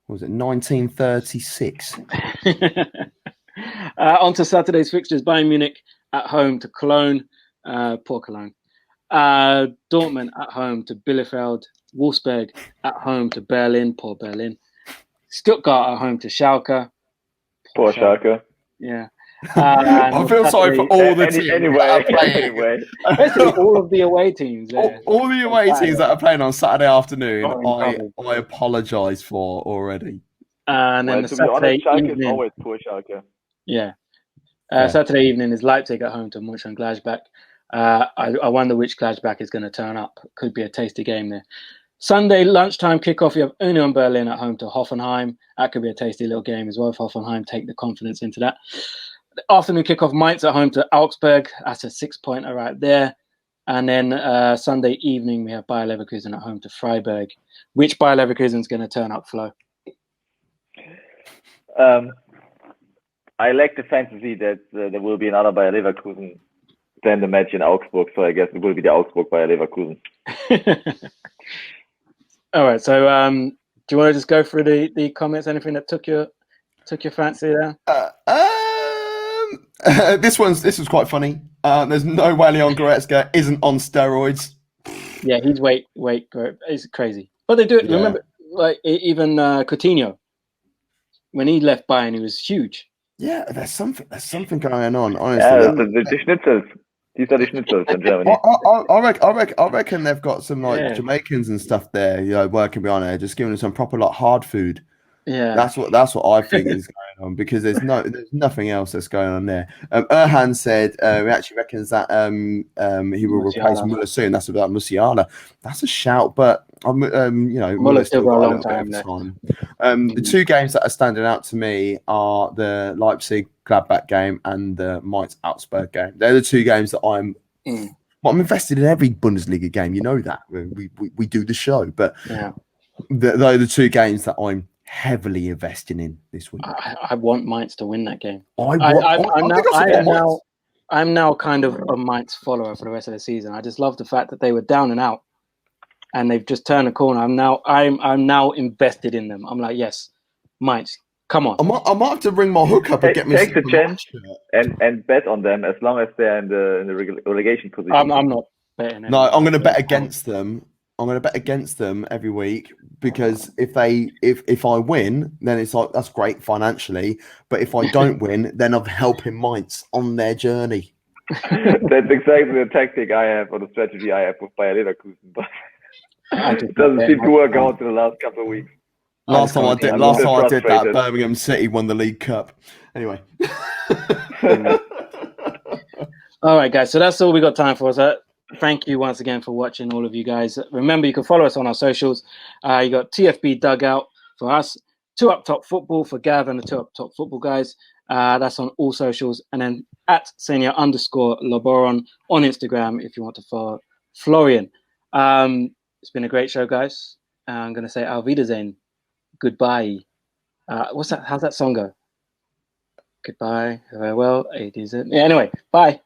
was it, 1936. On to Saturday's fixtures. Bayern Munich at home to Cologne. Poor Cologne. Dortmund at home to Bielefeld. Wolfsburg at home to Berlin. Poor Berlin. Stuttgart at home to Schalke. Poor Schalke. Yeah. I feel sorry for all the teams. Anyway. Basically, all of the away teams. All the away teams that are playing on Saturday afternoon, Oh, I apologise for already. And then Well, the to be honest, Saturday Schalke is evening. always poor Schalke. Yeah. Saturday evening is Leipzig at home to Mönchengladbach. I wonder which Gladbach is going to turn up. Could be a tasty game there. Sunday lunchtime kickoff, you have Union Berlin at home to Hoffenheim. That could be a tasty little game as well if Hoffenheim take the confidence into that. The afternoon kickoff, Mainz at home to Augsburg. That's a 6-pointer right there. And then Sunday evening, we have Bayer Leverkusen at home to Freiburg. Which Bayer Leverkusen is going to turn up, Flo? I like the fantasy that there will be another Bayer Leverkusen than the match in Augsburg. So I guess it will be the Augsburg Bayer Leverkusen. All right. So do you want to just go through the comments? Anything that took your fancy there? This was quite funny. There's no way Leon Goretzka isn't on steroids. Yeah, he's weight. It's crazy. But they do it. Yeah. Remember, like even Coutinho, when he left Bayern, he was huge. Yeah, there's something going on. Honestly, Yeah, the Schnitzels. These are the Schnitzels in Germany. I reckon they've got some Jamaicans and stuff there, working behind there, just giving them some proper hard food. Yeah, that's what I think is going on, because there's nothing else that's going on there. Erhan said he actually reckons that he will replace Muller soon. That's about Musiala. That's a shout, but Muller's still got a long time left. The 2 games that are standing out to me are the Leipzig Gladbach game and the Mainz Augsburg game. They're the 2 games that I'm invested in every Bundesliga game. You know that we do the show, but they're the 2 games that I'm heavily investing in this week. I want Mainz to win that game. I'm now kind of a Mainz follower for the rest of the season. I just love the fact that they were down and out, and they've just turned a corner. I'm now invested in them. I'm like, yes, Mainz, come on. I might have to bring my hook up and get me. Take the chance and bet on them as long as they're in the relegation position. I'm not betting. No, I'm going to bet against them. I'm going to bet against them every week, because if I win, then it's like, that's great financially. But if I don't win, then I'm helping Mainz on their journey. That's exactly the tactic I have, or the strategy I have with Bayer Leverkusen, but it doesn't seem to work out in the last couple of weeks. Last time I did that, Birmingham City won the League Cup. Anyway. All right, guys. So that's all we got time for. So thank you once again for watching, all of you guys. Remember, you can follow us on our socials. You got TFB Dugout for us, 2 Up Top Football for Gav and the 2 Up Top Football guys. That's on all socials. And then at @senior_Laboron on Instagram if you want to follow Florian. It's been a great show, guys. I'm going to say Auf Wiedersehen. Goodbye. What's that? How's that song go? Goodbye. Farewell. Anyway, bye.